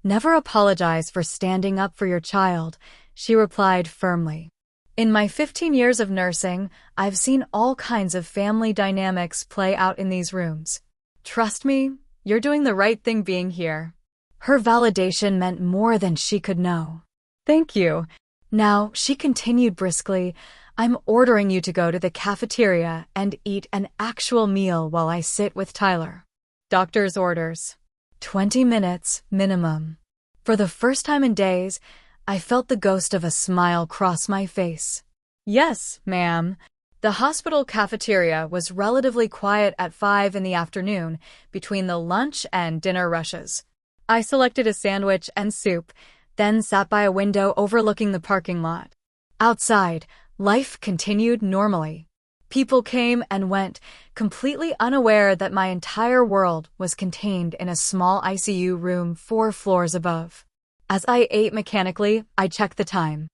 Never apologize for standing up for your child, she replied firmly. In my 15 years of nursing, I've seen all kinds of family dynamics play out in these rooms. Trust me, you're doing the right thing being here. Her validation meant more than she could know. Thank you. Now, she continued briskly, I'm ordering you to go to the cafeteria and eat an actual meal while I sit with Tyler. Doctor's orders. 20 minutes, minimum. For the first time in days, I felt the ghost of a smile cross my face. Yes, ma'am. The hospital cafeteria was relatively quiet at 5 in the afternoon, between the lunch and dinner rushes. I selected a sandwich and soup, then sat by a window overlooking the parking lot. Outside, life continued normally. People came and went, completely unaware that my entire world was contained in a small ICU room 4 floors above. As I ate mechanically, I checked the time.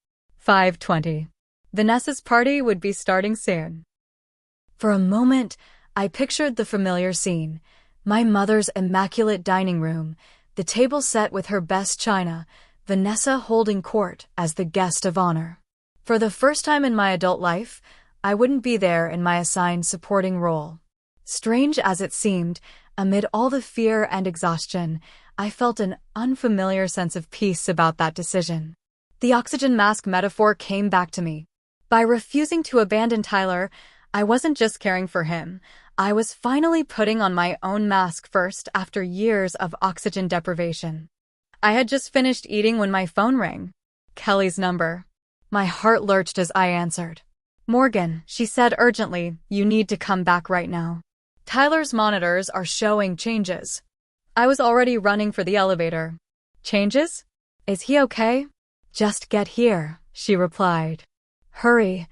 5:20. Vanessa's party would be starting soon. For a moment, I pictured the familiar scene. My mother's immaculate dining room, the table set with her best china, Vanessa holding court as the guest of honor. For the first time in my adult life, I wouldn't be there in my assigned supporting role. Strange as it seemed, amid all the fear and exhaustion, I felt an unfamiliar sense of peace about that decision. The oxygen mask metaphor came back to me. By refusing to abandon Tyler, I wasn't just caring for him. I was finally putting on my own mask first after years of oxygen deprivation. I had just finished eating when my phone rang. Kelly's number. My heart lurched as I answered. Morgan, she said urgently, you need to come back right now. Tyler's monitors are showing changes. I was already running for the elevator. Changes? Is he okay? Just get here, she replied. Hurry.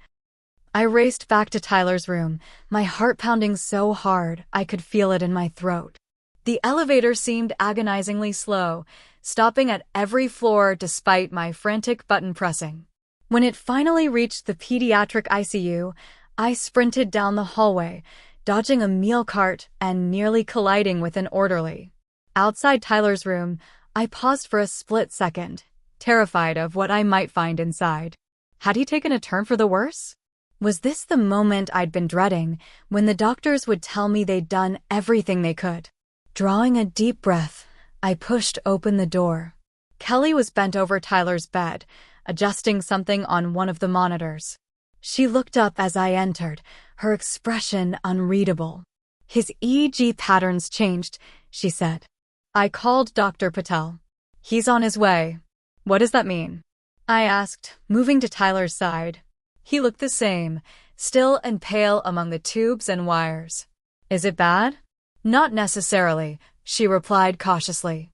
I raced back to Tyler's room, my heart pounding so hard I could feel it in my throat. The elevator seemed agonizingly slow, stopping at every floor despite my frantic button pressing. When it finally reached the pediatric ICU, I sprinted down the hallway, dodging a meal cart and nearly colliding with an orderly. Outside Tyler's room, I paused for a split second, terrified of what I might find inside. Had he taken a turn for the worse? Was this the moment I'd been dreading, when the doctors would tell me they'd done everything they could? Drawing a deep breath, I pushed open the door. Kelly was bent over Tyler's bed, adjusting something on one of the monitors. She looked up as I entered, her expression unreadable. "His EEG patterns changed," she said. "I called Dr. Patel. He's on his way." "What does that mean?" I asked, moving to Tyler's side. He looked the same, still and pale among the tubes and wires. "Is it bad?" "Not necessarily," she replied cautiously.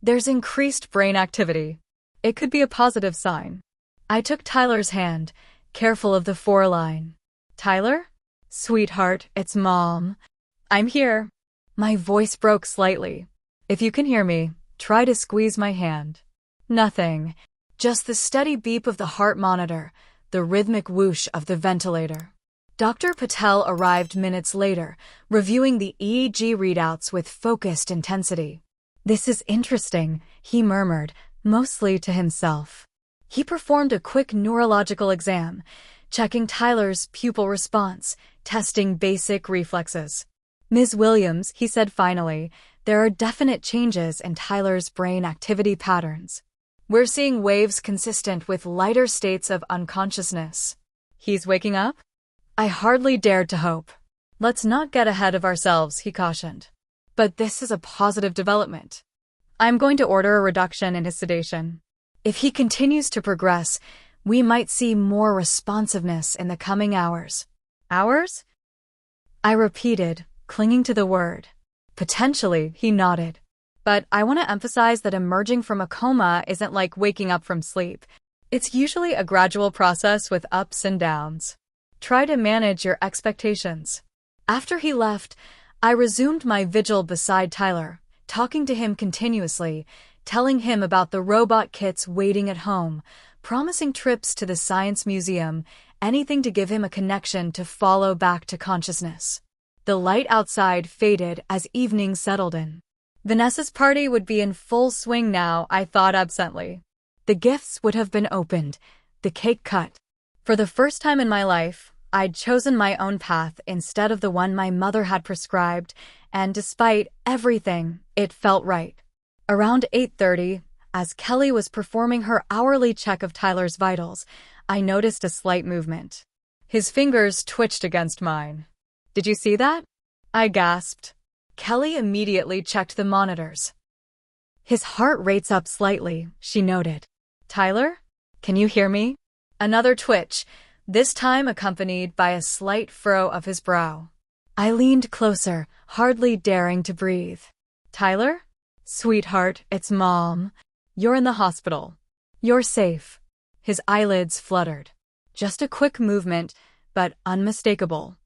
"There's increased brain activity. It could be a positive sign." I took Tyler's hand, careful of the foreline. "Tyler? Sweetheart, it's Mom. I'm here." My voice broke slightly. "If you can hear me, try to squeeze my hand." Nothing. Just the steady beep of the heart monitor, the rhythmic whoosh of the ventilator. Dr. Patel arrived minutes later, reviewing the EEG readouts with focused intensity. "This is interesting," he murmured, mostly to himself. He performed a quick neurological exam, checking Tyler's pupil response, testing basic reflexes. "Ms. Williams," he said finally, "there are definite changes in Tyler's brain activity patterns. We're seeing waves consistent with lighter states of unconsciousness." "He's waking up?" I hardly dared to hope. "Let's not get ahead of ourselves," he cautioned. "But this is a positive development. I'm going to order a reduction in his sedation. If he continues to progress, we might see more responsiveness in the coming hours." "Hours?" I repeated, clinging to the word. "Potentially," he nodded. "But I want to emphasize that emerging from a coma isn't like waking up from sleep. It's usually a gradual process with ups and downs. Try to manage your expectations." After he left, I resumed my vigil beside Tyler, talking to him continuously, telling him about the robot kits waiting at home, promising trips to the Science Museum, anything to give him a connection to follow back to consciousness. The light outside faded as evening settled in. Vanessa's party would be in full swing now, I thought absently. The gifts would have been opened, the cake cut. For the first time in my life, I'd chosen my own path instead of the one my mother had prescribed, and despite everything, it felt right. Around 8:30, as Kelly was performing her hourly check of Tyler's vitals, I noticed a slight movement. His fingers twitched against mine. "Did you see that?" I gasped. Kelly immediately checked the monitors. "His heart rate's up slightly," she noted. "Tyler? Can you hear me?" Another twitch, this time accompanied by a slight furrow of his brow. I leaned closer, hardly daring to breathe. "Tyler? Sweetheart, it's Mom. You're in the hospital. You're safe." His eyelids fluttered. Just a quick movement, but unmistakable.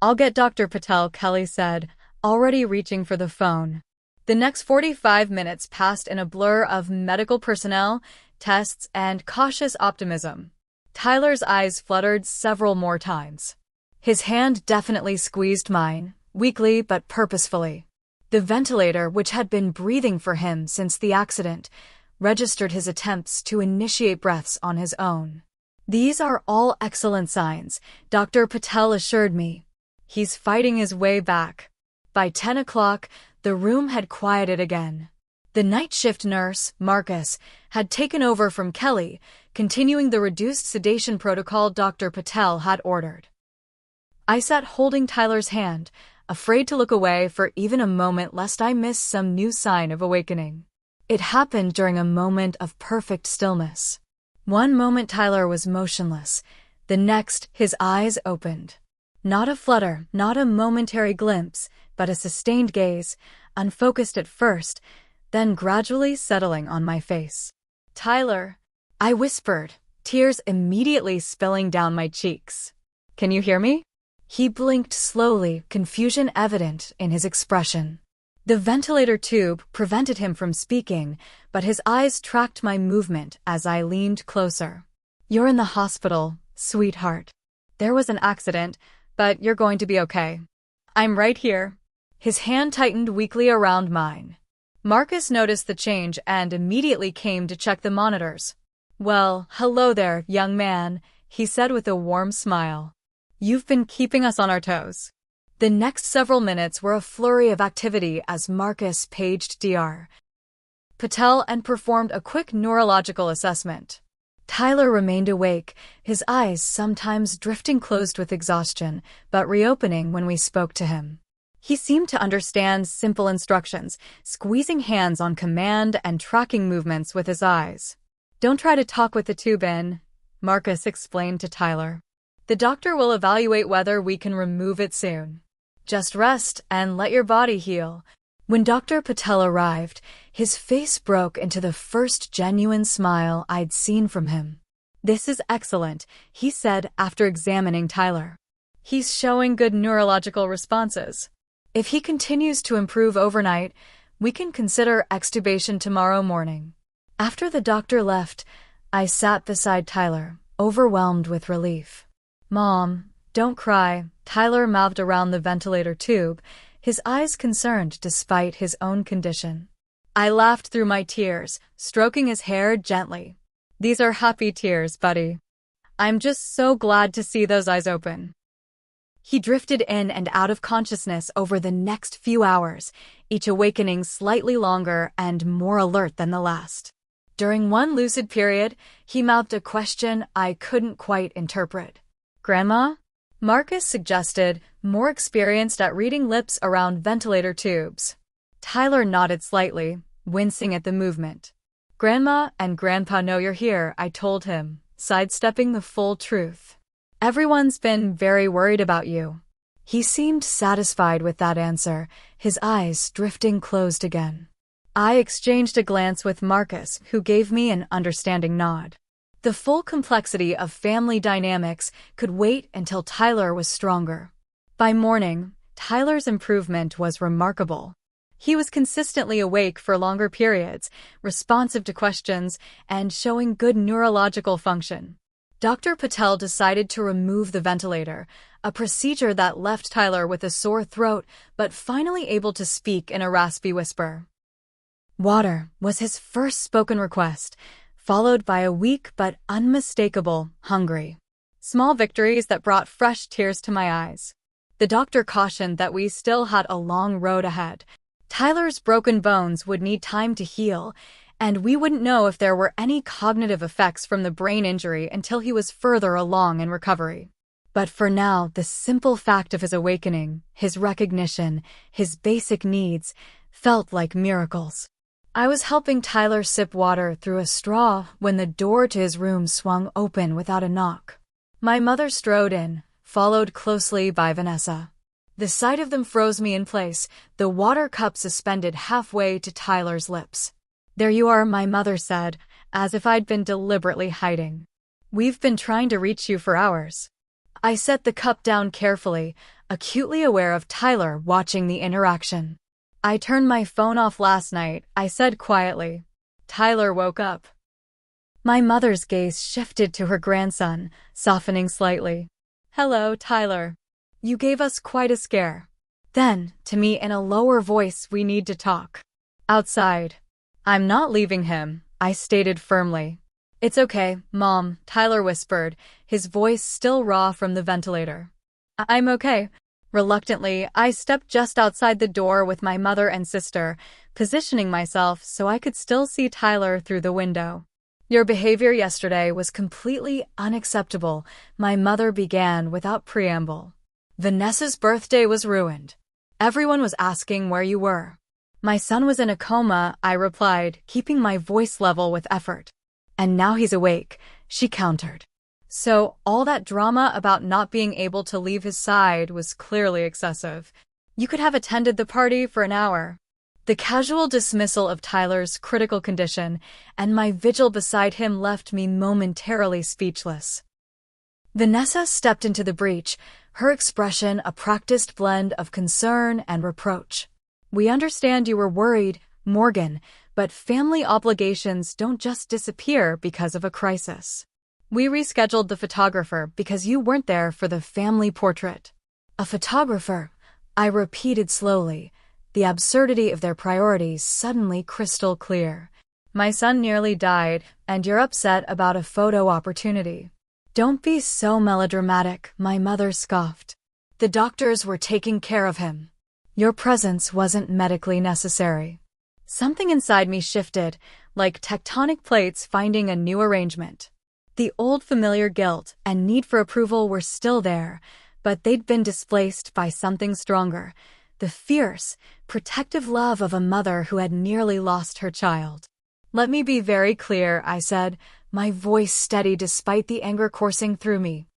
"I'll get Dr. Patel," Kelly said, already reaching for the phone. The next 45 minutes passed in a blur of medical personnel, tests, and cautious optimism. Tyler's eyes fluttered several more times. His hand definitely squeezed mine, weakly but purposefully. The ventilator, which had been breathing for him since the accident, registered his attempts to initiate breaths on his own. "These are all excellent signs," Dr. Patel assured me. "He's fighting his way back." By 10 o'clock, the room had quieted again. The night shift nurse, Marcus, had taken over from Kelly, continuing the reduced sedation protocol Dr. Patel had ordered. I sat holding Tyler's hand, afraid to look away for even a moment lest I miss some new sign of awakening. It happened during a moment of perfect stillness. One moment Tyler was motionless, the next his eyes opened. Not a flutter, not a momentary glimpse, but a sustained gaze, unfocused at first, then gradually settling on my face. "Tyler," I whispered, tears immediately spilling down my cheeks. "Can you hear me?" He blinked slowly, confusion evident in his expression. The ventilator tube prevented him from speaking, but his eyes tracked my movement as I leaned closer. "You're in the hospital, sweetheart. There was an accident, but you're going to be okay. I'm right here." His hand tightened weakly around mine. Marcus noticed the change and immediately came to check the monitors. "Well, hello there, young man," he said with a warm smile. "You've been keeping us on our toes." The next several minutes were a flurry of activity as Marcus paged Dr. Patel and performed a quick neurological assessment. Tyler remained awake, his eyes sometimes drifting closed with exhaustion, but reopening when we spoke to him. He seemed to understand simple instructions, squeezing hands on command and tracking movements with his eyes. "Don't try to talk with the tube in," Marcus explained to Tyler. "The doctor will evaluate whether we can remove it soon. Just rest and let your body heal." When Dr. Patel arrived, his face broke into the first genuine smile I'd seen from him. "This is excellent," he said after examining Tyler. "He's showing good neurological responses. If he continues to improve overnight, we can consider extubation tomorrow morning." After the doctor left, I sat beside Tyler, overwhelmed with relief. "Mom, don't cry," Tyler mouthed around the ventilator tube, his eyes concerned despite his own condition. I laughed through my tears, stroking his hair gently. "These are happy tears, buddy. I'm just so glad to see those eyes open." He drifted in and out of consciousness over the next few hours, each awakening slightly longer and more alert than the last. During one lucid period, he mouthed a question I couldn't quite interpret. "Grandma?" Marcus suggested, more experienced at reading lips around ventilator tubes. Tyler nodded slightly, wincing at the movement. "Grandma and Grandpa know you're here," I told him, sidestepping the full truth. "Everyone's been very worried about you." He seemed satisfied with that answer, his eyes drifting closed again. I exchanged a glance with Marcus, who gave me an understanding nod. The full complexity of family dynamics could wait until Tyler was stronger. By morning, Tyler's improvement was remarkable. He was consistently awake for longer periods, responsive to questions, and showing good neurological function. Dr. Patel decided to remove the ventilator, a procedure that left Tyler with a sore throat but finally able to speak in a raspy whisper. Water was his first spoken request, followed by a weak but unmistakable hungry. Small victories that brought fresh tears to my eyes. The doctor cautioned that we still had a long road ahead. Tyler's broken bones would need time to heal, and we wouldn't know if there were any cognitive effects from the brain injury until he was further along in recovery. But for now, the simple fact of his awakening, his recognition, his basic needs, felt like miracles. I was helping Tyler sip water through a straw when the door to his room swung open without a knock. My mother strode in, followed closely by Vanessa. The sight of them froze me in place, the water cup suspended halfway to Tyler's lips. "There you are," my mother said, as if I'd been deliberately hiding. "We've been trying to reach you for hours." I set the cup down carefully, acutely aware of Tyler watching the interaction. "I turned my phone off last night," I said quietly. Tyler woke up. My mother's gaze shifted to her grandson, softening slightly. "Hello, Tyler. You gave us quite a scare." Then, to me in a lower voice, "We need to talk." "Outside." "I'm not leaving him," I stated firmly. "It's okay, Mom," Tyler whispered, his voice still raw from the ventilator. "I'm okay." Reluctantly, I stepped just outside the door with my mother and sister, positioning myself so I could still see Tyler through the window. "Your behavior yesterday was completely unacceptable," my mother began without preamble. "Vanessa's birthday was ruined. Everyone was asking where you were." "My son was in a coma," I replied, keeping my voice level with effort. "And now he's awake," she countered. So, all that drama about not being able to leave his side was clearly excessive. "You could have attended the party for an hour." The casual dismissal of Tyler's critical condition and my vigil beside him left me momentarily speechless. Vanessa stepped into the breach, her expression a practiced blend of concern and reproach. "We understand you were worried, Morgan, but family obligations don't just disappear because of a crisis. We rescheduled the photographer because you weren't there for the family portrait." "A photographer?" I repeated slowly, the absurdity of their priorities suddenly crystal clear. "My son nearly died, and you're upset about a photo opportunity." "Don't be so melodramatic," my mother scoffed. The doctors were taking care of him. Your presence wasn't medically necessary. Something inside me shifted, like tectonic plates finding a new arrangement. The old familiar guilt and need for approval were still there, but they'd been displaced by something stronger, the fierce, protective love of a mother who had nearly lost her child. Let me be very clear, I said, my voice steady despite the anger coursing through me.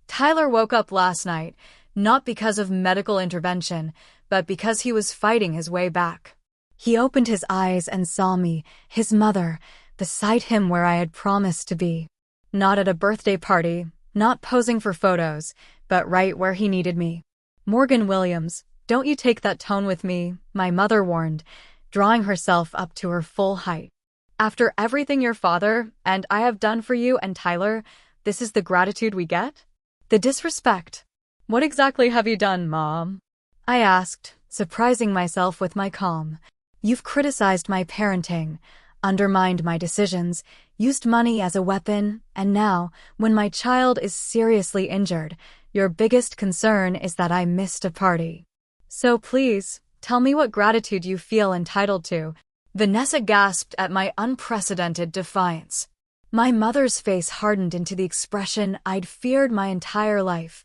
Tyler woke up last night, not because of medical intervention, but because he was fighting his way back. He opened his eyes and saw me, his mother, beside him where I had promised to be. Not at a birthday party, not posing for photos, but right where he needed me. Morgan Williams, don't you take that tone with me, my mother warned, drawing herself up to her full height. After everything your father and I have done for you and Tyler, this is the gratitude we get? The disrespect. What exactly have you done, Mom? I asked, surprising myself with my calm. You've criticized my parenting, undermined my decisions, used money as a weapon, and now, when my child is seriously injured, your biggest concern is that I missed a party. So please, tell me what gratitude you feel entitled to. Vanessa gasped at my unprecedented defiance. My mother's face hardened into the expression I'd feared my entire life,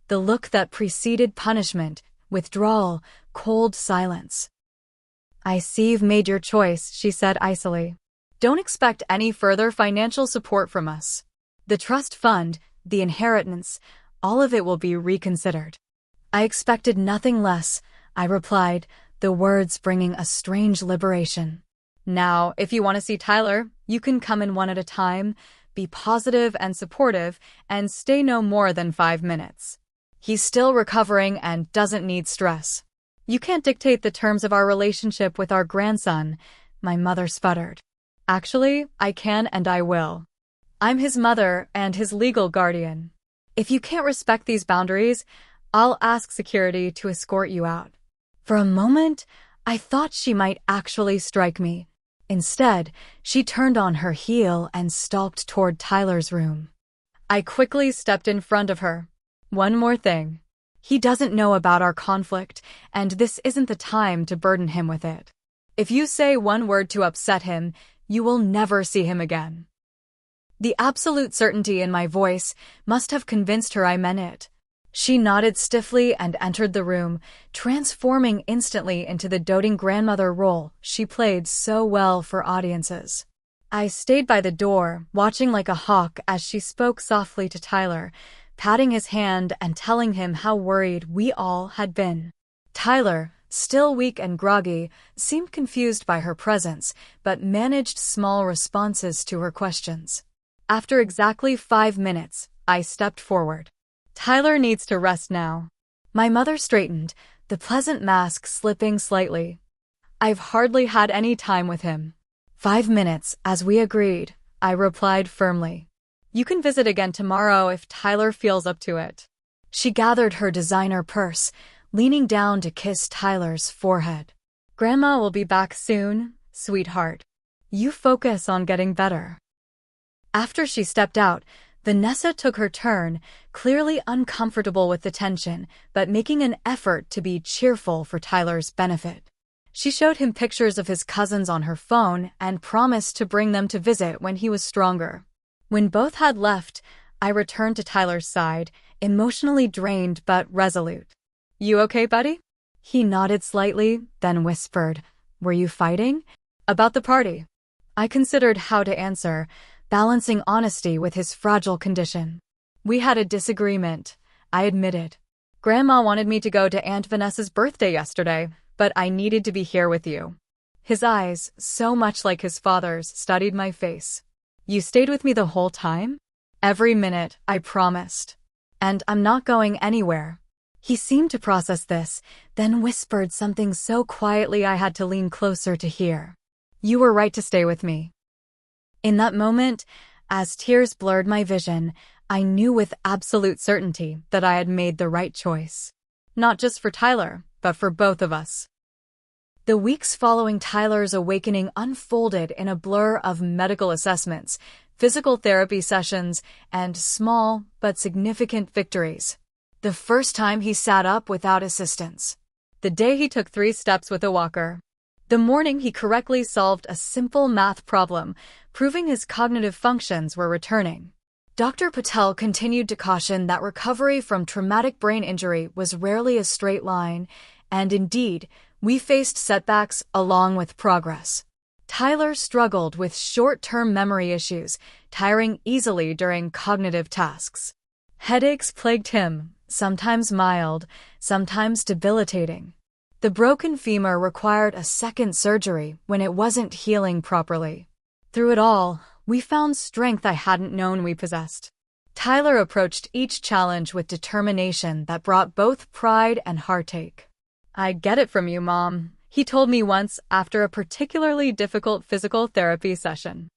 the look that preceded punishment, withdrawal, cold silence. I see you've made your choice, she said icily. Don't expect any further financial support from us. The trust fund, the inheritance, all of it will be reconsidered. I expected nothing less, I replied, the words bringing a strange liberation. Now, if you want to see Tyler, you can come in one at a time, be positive and supportive, and stay no more than 5 minutes. He's still recovering and doesn't need stress. You can't dictate the terms of our relationship with our grandson, my mother sputtered. Actually, I can and I will. I'm his mother and his legal guardian. If you can't respect these boundaries, I'll ask security to escort you out. For a moment, I thought she might actually strike me. Instead, she turned on her heel and stalked toward Tyler's room. I quickly stepped in front of her. One more thing. He doesn't know about our conflict, and this isn't the time to burden him with it. If you say one word to upset him, you will never see him again. The absolute certainty in my voice must have convinced her I meant it. She nodded stiffly and entered the room, transforming instantly into the doting grandmother role she played so well for audiences. I stayed by the door, watching like a hawk as she spoke softly to Tyler, patting his hand and telling him how worried we all had been. Tyler, still weak and groggy, seemed confused by her presence, but managed small responses to her questions. After exactly 5 minutes, I stepped forward. Tyler needs to rest now. My mother straightened, the pleasant mask slipping slightly. I've hardly had any time with him. 5 minutes, as we agreed, I replied firmly. You can visit again tomorrow if Tyler feels up to it. She gathered her designer purse, leaning down to kiss Tyler's forehead. Grandma will be back soon, sweetheart. You focus on getting better. After she stepped out, Vanessa took her turn, clearly uncomfortable with the tension, but making an effort to be cheerful for Tyler's benefit. She showed him pictures of his cousins on her phone and promised to bring them to visit when he was stronger. When both had left, I returned to Tyler's side, emotionally drained but resolute. You okay, buddy? He nodded slightly, then whispered, Were you fighting? About the party. I considered how to answer, balancing honesty with his fragile condition. We had a disagreement, I admitted. Grandma wanted me to go to Aunt Vanessa's birthday yesterday, but I needed to be here with you. His eyes, so much like his father's, studied my face. You stayed with me the whole time? Every minute, I promised. And I'm not going anywhere. He seemed to process this, then whispered something so quietly I had to lean closer to hear. You were right to stay with me. In that moment, as tears blurred my vision, I knew with absolute certainty that I had made the right choice. Not just for Tyler, but for both of us. The weeks following Tyler's awakening unfolded in a blur of medical assessments, physical therapy sessions, and small but significant victories. The first time he sat up without assistance. The day he took 3 steps with a walker. The morning he correctly solved a simple math problem, proving his cognitive functions were returning. Dr. Patel continued to caution that recovery from traumatic brain injury was rarely a straight line, and indeed, we faced setbacks along with progress. Tyler struggled with short-term memory issues, tiring easily during cognitive tasks. Headaches plagued him, sometimes mild, sometimes debilitating. The broken femur required a second surgery when it wasn't healing properly. Through it all, we found strength I hadn't known we possessed. Tyler approached each challenge with determination that brought both pride and heartache. "I get it from you, Mom," he told me once after a particularly difficult physical therapy session.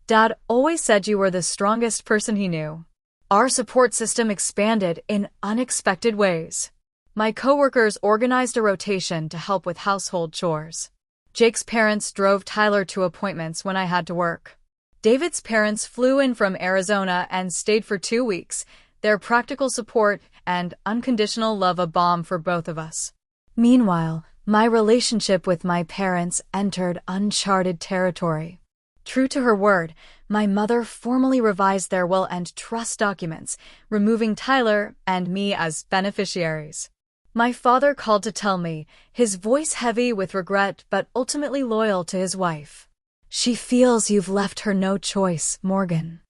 Dad always said you were the strongest person he knew. Our support system expanded in unexpected ways. My coworkers organized a rotation to help with household chores. Jake's parents drove Tyler to appointments when I had to work. David's parents flew in from Arizona and stayed for 2 weeks, their practical support and unconditional love a balm for both of us. Meanwhile, my relationship with my parents entered uncharted territory. True to her word, my mother formally revised their will and trust documents, removing Tyler and me as beneficiaries. My father called to tell me, his voice heavy with regret but ultimately loyal to his wife. "She feels you've left her no choice, Morgan."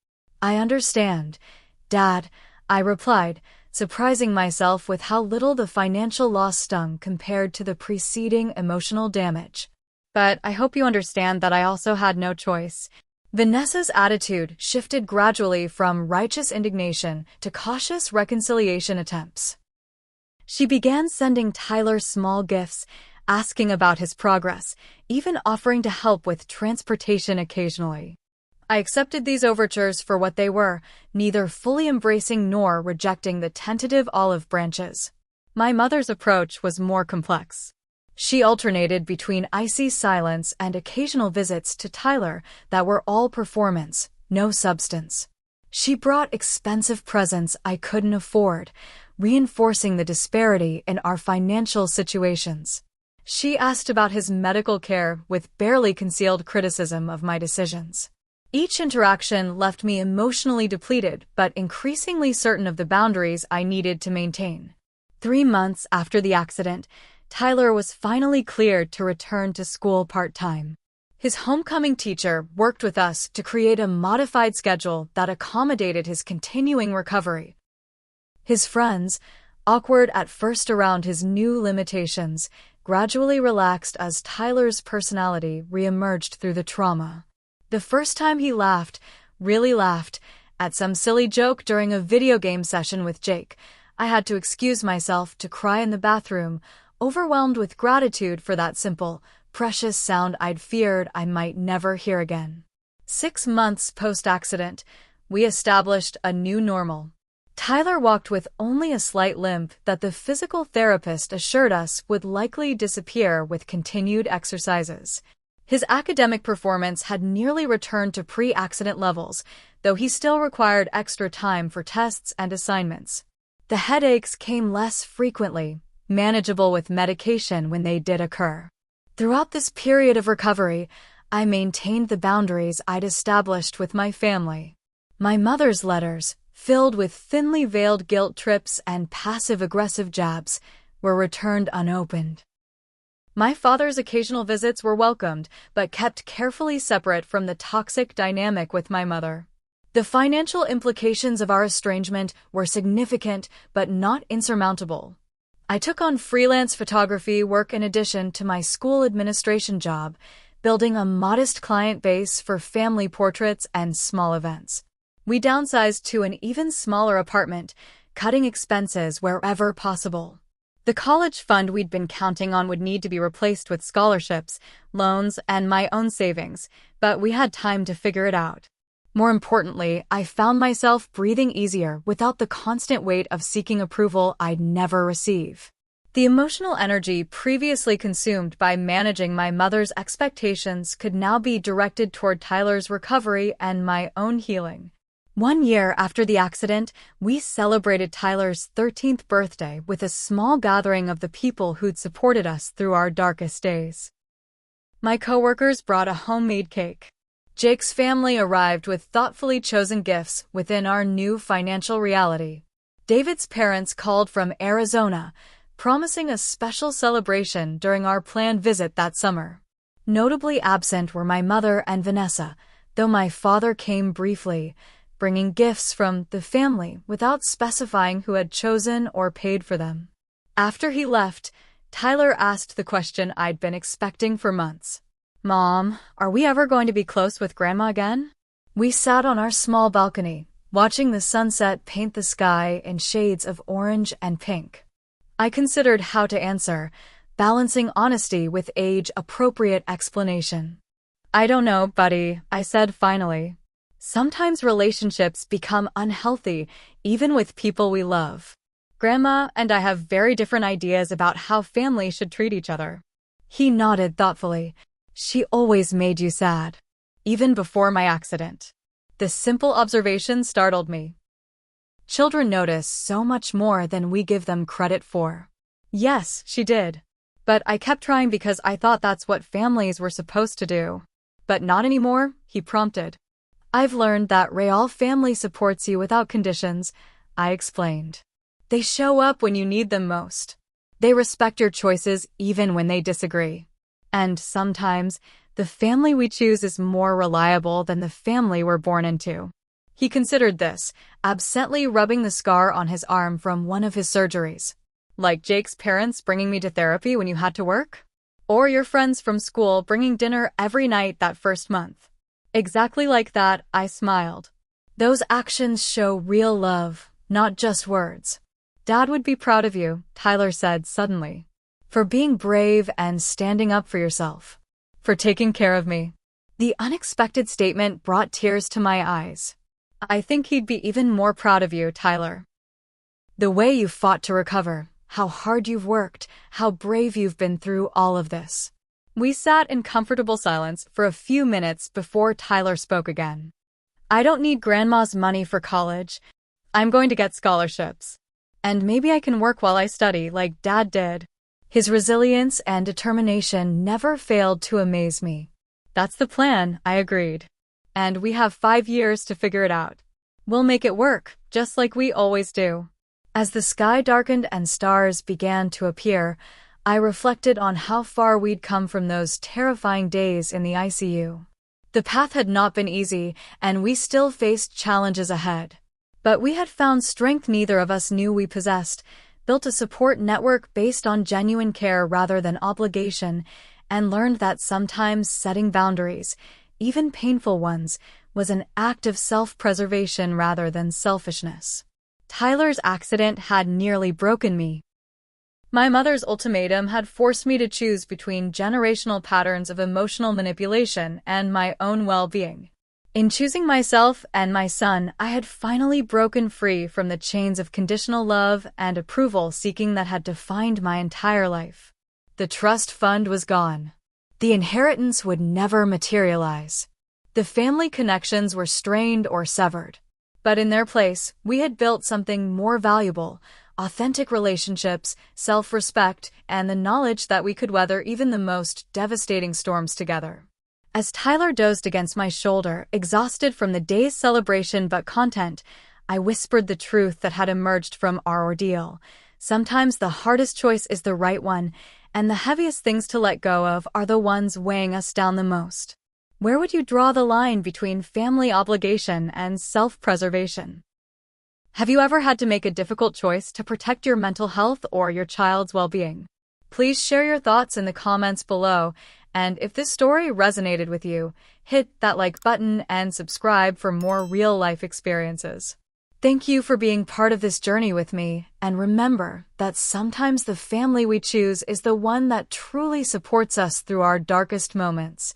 "I understand, Dad," I replied, surprising myself with how little the financial loss stung compared to the preceding emotional damage. "But I hope you understand that I also had no choice." Vanessa's attitude shifted gradually from righteous indignation to cautious reconciliation attempts. She began sending Tyler small gifts, asking about his progress, even offering to help with transportation occasionally. I accepted these overtures for what they were, neither fully embracing nor rejecting the tentative olive branches. My mother's approach was more complex. She alternated between icy silence and occasional visits to Tyler that were all performance, no substance. She brought expensive presents I couldn't afford, reinforcing the disparity in our financial situations. She asked about his medical care with barely concealed criticism of my decisions. Each interaction left me emotionally depleted but increasingly certain of the boundaries I needed to maintain. 3 months after the accident, Tyler was finally cleared to return to school part-time. His homecoming teacher worked with us to create a modified schedule that accommodated his continuing recovery. His friends, awkward at first around his new limitations, gradually relaxed as Tyler's personality reemerged through the trauma. The first time he laughed, really laughed, at some silly joke during a video game session with Jake, I had to excuse myself to cry in the bathroom, overwhelmed with gratitude for that simple, precious sound I'd feared I might never hear again. 6 months post-accident, we established a new normal. Tyler walked with only a slight limp that the physical therapist assured us would likely disappear with continued exercises. His academic performance had nearly returned to pre-accident levels, though he still required extra time for tests and assignments. The headaches came less frequently, manageable with medication when they did occur. Throughout this period of recovery, I maintained the boundaries I'd established with my family. My mother's letters, filled with thinly veiled guilt trips and passive-aggressive jabs, were returned unopened. My father's occasional visits were welcomed, but kept carefully separate from the toxic dynamic with my mother. The financial implications of our estrangement were significant, but not insurmountable. I took on freelance photography work in addition to my school administration job, building a modest client base for family portraits and small events. We downsized to an even smaller apartment, cutting expenses wherever possible. The college fund we'd been counting on would need to be replaced with scholarships, loans, and my own savings, but we had time to figure it out. More importantly, I found myself breathing easier without the constant weight of seeking approval I'd never receive. The emotional energy previously consumed by managing my mother's expectations could now be directed toward Tyler's recovery and my own healing. 1 year after the accident, we celebrated Tyler's 13th birthday with a small gathering of the people who'd supported us through our darkest days. My coworkers brought a homemade cake. Jake's family arrived with thoughtfully chosen gifts within our new financial reality. David's parents called from Arizona, promising a special celebration during our planned visit that summer. Notably absent were my mother and Vanessa, though my father came briefly, bringing gifts from the family without specifying who had chosen or paid for them. After he left, Tyler asked the question I'd been expecting for months. "Mom, are we ever going to be close with Grandma again?" We sat on our small balcony, watching the sunset paint the sky in shades of orange and pink. I considered how to answer, balancing honesty with age-appropriate explanation. "I don't know, buddy," I said finally. "Sometimes relationships become unhealthy, even with people we love. Grandma and I have very different ideas about how family should treat each other." He nodded thoughtfully. "She always made you sad, even before my accident." This simple observation startled me. Children notice so much more than we give them credit for. Yes, she did. But I kept trying because I thought that's what families were supposed to do. "But not anymore," he prompted. "I've learned that real family supports you without conditions," I explained. "They show up when you need them most. They respect your choices even when they disagree. And sometimes, the family we choose is more reliable than the family we're born into." He considered this, absently rubbing the scar on his arm from one of his surgeries. "Like Jake's parents bringing me to therapy when you had to work? Or your friends from school bringing dinner every night that first month?" "Exactly like that," I smiled. "Those actions show real love, not just words." "Dad would be proud of you," Tyler said suddenly. "For being brave and standing up for yourself. For taking care of me." The unexpected statement brought tears to my eyes. "I think he'd be even more proud of you, Tyler. The way you fought to recover, how hard you've worked, how brave you've been through all of this." We sat in comfortable silence for a few minutes before Tyler spoke again. "I don't need Grandma's money for college. I'm going to get scholarships. And maybe I can work while I study like Dad did." His resilience and determination never failed to amaze me. "That's the plan," I agreed. "And we have 5 years to figure it out. We'll make it work, just like we always do." As the sky darkened and stars began to appear, I reflected on how far we'd come from those terrifying days in the ICU. The path had not been easy, and we still faced challenges ahead. But we had found strength neither of us knew we possessed, built a support network based on genuine care rather than obligation, and learned that sometimes setting boundaries, even painful ones, was an act of self-preservation rather than selfishness. Tyler's accident had nearly broken me. My mother's ultimatum had forced me to choose between generational patterns of emotional manipulation and my own well-being. In choosing myself and my son, I had finally broken free from the chains of conditional love and approval-seeking that had defined my entire life. The trust fund was gone. The inheritance would never materialize. The family connections were strained or severed. But in their place, we had built something more valuable: authentic relationships, self-respect, and the knowledge that we could weather even the most devastating storms together. As Tyler dozed against my shoulder, exhausted from the day's celebration but content, I whispered the truth that had emerged from our ordeal. Sometimes the hardest choice is the right one, and the heaviest things to let go of are the ones weighing us down the most. Where would you draw the line between family obligation and self-preservation? Have you ever had to make a difficult choice to protect your mental health or your child's well-being? Please share your thoughts in the comments below, and if this story resonated with you, hit that like button and subscribe for more real-life experiences. Thank you for being part of this journey with me, and remember that sometimes the family we choose is the one that truly supports us through our darkest moments.